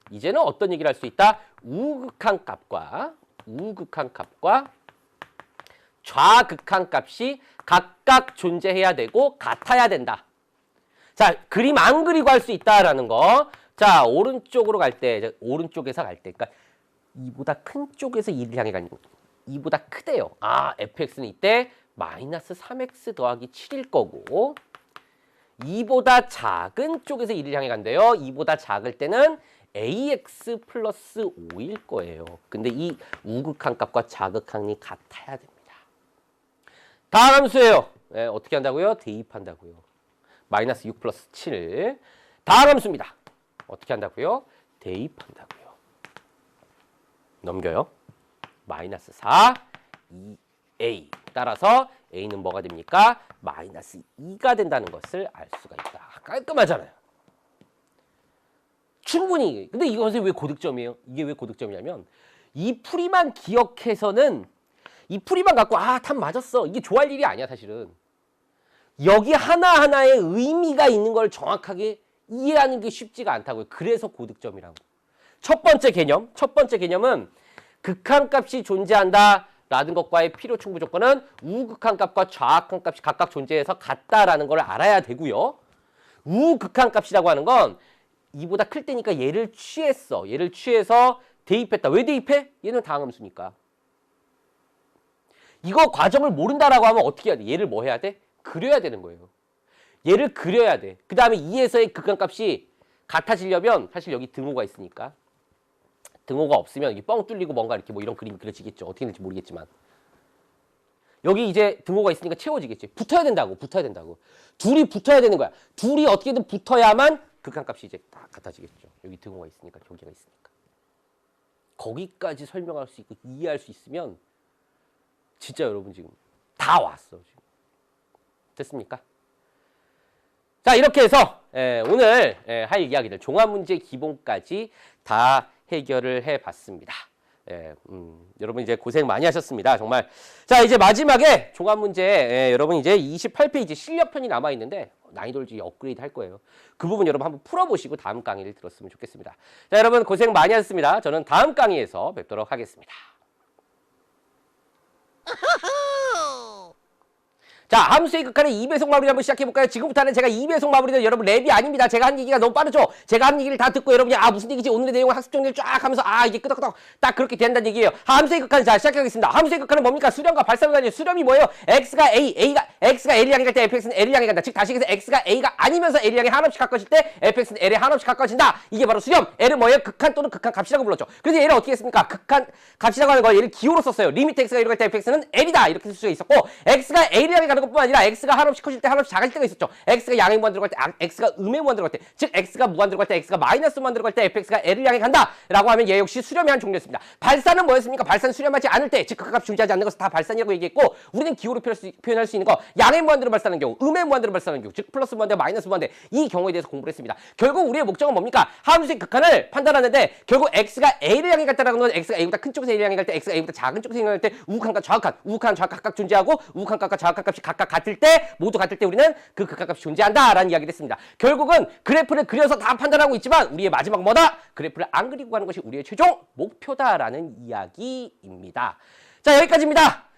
이제는 어떤 얘기를 할 수 있다? 우극한값과 좌극한값이 각각 존재해야 되고 같아야 된다. 자, 그림 안 그리고 할 수 있다라는 거. 자, 오른쪽으로 갈 때, 오른쪽에서 갈 때, 그러니까 이보다 큰 쪽에서 2를 향해 가는 거. 이보다 크대요. fx는 이때 마이너스 3x 더하기 7일 거고, 이보다 작은 쪽에서 2를 향해 간대요. 이보다 작을 때는 ax 플러스 5일 거예요. 근데 이 우극한값과 좌극한이 같아야 됩니다. 다음 함수예요. 어떻게 한다고요? 대입한다고요. 마이너스 6 플러스 7. 다음 함수입니다. 어떻게 한다고요? 대입한다고요. 넘겨요. 마이너스 4, 2a. 따라서 a는 뭐가 됩니까? 마이너스 2가 된다는 것을 알 수가 있다. 깔끔하잖아요. 충분히. 근데 이것이 왜 고득점이에요? 이게 왜 고득점이냐면 이 풀이만 기억해서는 이 풀이만 갖고 답 맞았어. 이게 좋아할 일이 아니야, 사실은. 여기 하나하나의 의미가 있는 걸 정확하게 이해하는 게 쉽지가 않다고요. 그래서 고득점이라고. 첫 번째 개념은 극한값이 존재한다라는 것과의 필요 충분 조건은 우극한값과 좌극한값이 각각 존재해서 같다라는 걸 알아야 되고요. 우극한값이라고 하는 건 이보다 클 때니까 얘를 취했어. 얘를 취해서 대입했다. 왜 대입해? 얘는 다항함수니까. 이거 과정을 모른다라고 하면 어떻게 해야 돼? 얘를 뭐 해야 돼? 그려야 되는 거예요. 얘를 그려야 돼. 그 다음에 2에서의 극한값이 같아지려면 사실 여기 등호가 있으니까. 등호가 없으면 이게 뻥 뚫리고 뭔가 이렇게 뭐 이런 그림이 그려지겠죠. 어떻게 될지 모르겠지만. 여기 이제 등호가 있으니까 채워지겠지. 붙어야 된다고. 둘이 붙어야 되는 거야. 둘이 어떻게든 붙어야만 극한값이 이제 다 같아지겠죠. 여기 등호가 있으니까, 저기가 있으니까. 거기까지 설명할 수 있고 이해할 수 있으면 진짜 여러분 지금 다 왔어. 지금. 됐습니까? 자, 이렇게 해서 오늘 할 이야기들 종합문제 기본까지 다 해결을 해봤습니다. 여러분 이제 고생 많이 하셨습니다. 정말. 자, 이제 마지막에 종합문제 여러분 이제 28페이지 실력편이 남아있는데 난이도를 이제 업그레이드 할 거예요. 그 부분 여러분 한번 풀어보시고 다음 강의를 들었으면 좋겠습니다. 자, 여러분 고생 많이 하셨습니다. 저는 다음 강의에서 뵙도록 하겠습니다. 자, 함수의 극한의 2배속 마무리 한번 시작해볼까요? 지금부터는 제가 2배속 마무리는 여러분 랩이 아닙니다. 제가 한 얘기가 너무 빠르죠? 제가 한 얘기를 다 듣고 여러분이 무슨 얘기지? 오늘의 내용을 학습 정리를 쫙 하면서 이게 끄덕끄덕 딱 그렇게 된다는 얘기예요. 함수의 극한 자 시작하겠습니다. 함수의 극한은 뭡니까? 수렴과 발산관이에요. 수렴이 뭐예요? x가 L을 향해 갈 때 fx는 L을 향해 간다. 즉 다시 얘기해서 x가 a가 아니면서 L을 향해 한없이 가까워질 때 fx는 L에 한없이 가까워진다. 이게 바로 수렴. L은 뭐예요? 극한 또는 극한 값이라고 불렀죠. 그래서 얘를 어떻게 했습니까? 극한 값이라고 하는 걸 얘를 기호로 썼어요. 리미트 x가 이렇게 갈 때 fx는 L이다. 이렇게 쓸 수가 있었고 x가 L을 향해 가는 것뿐만 아니라 x가 한없이 커질 때 한없이 작아질 때가 있었죠. x가 양의 무한 들어갈 때 x가 음의 무한 들어갈 때 즉 x가 무한 들어갈 때 x가 마이너스 무한 들어갈 때 fx가 L을 향해 간다 라고 하면 얘 역시 수렴의 한 종류였습니다. 발산은 뭐였습니까? 발산 수렴하지 않을 때 즉 극한값 존재하지 않는 것을 다 발산이라고 얘기했고 우리는 기호로 표현할 수 있는 거 양의 무한대로 발산하는 경우 음의 무한대로 발산하는 경우 즉 플러스 무한대 마이너스 무한대 이 경우에 대해서 공부를 했습니다. 결국 우리의 목적은 뭡니까? 함수의 극한을 판단하는데 결국 x가 A를 향해 갔다라는 건 x가 A보다 큰 쪽에서 A를 향해 갈 때 x가 A보다 작은 쪽에서 향해 갈 때 우극한과 좌극한 각각 존재하고 우극한값과 좌극한값이 각각 같을 때 모두 같을 때 우리는 그 극한값이 존재한다라는 이야기를 했습니다. 결국은 그래프를 그려서 다 판단하고 있지만 우리의 마지막 뭐다? 그래프를 안 그리고 가는 것이 우리의 최종 목표다라는 이야기입니다. 자, 여기까지입니다.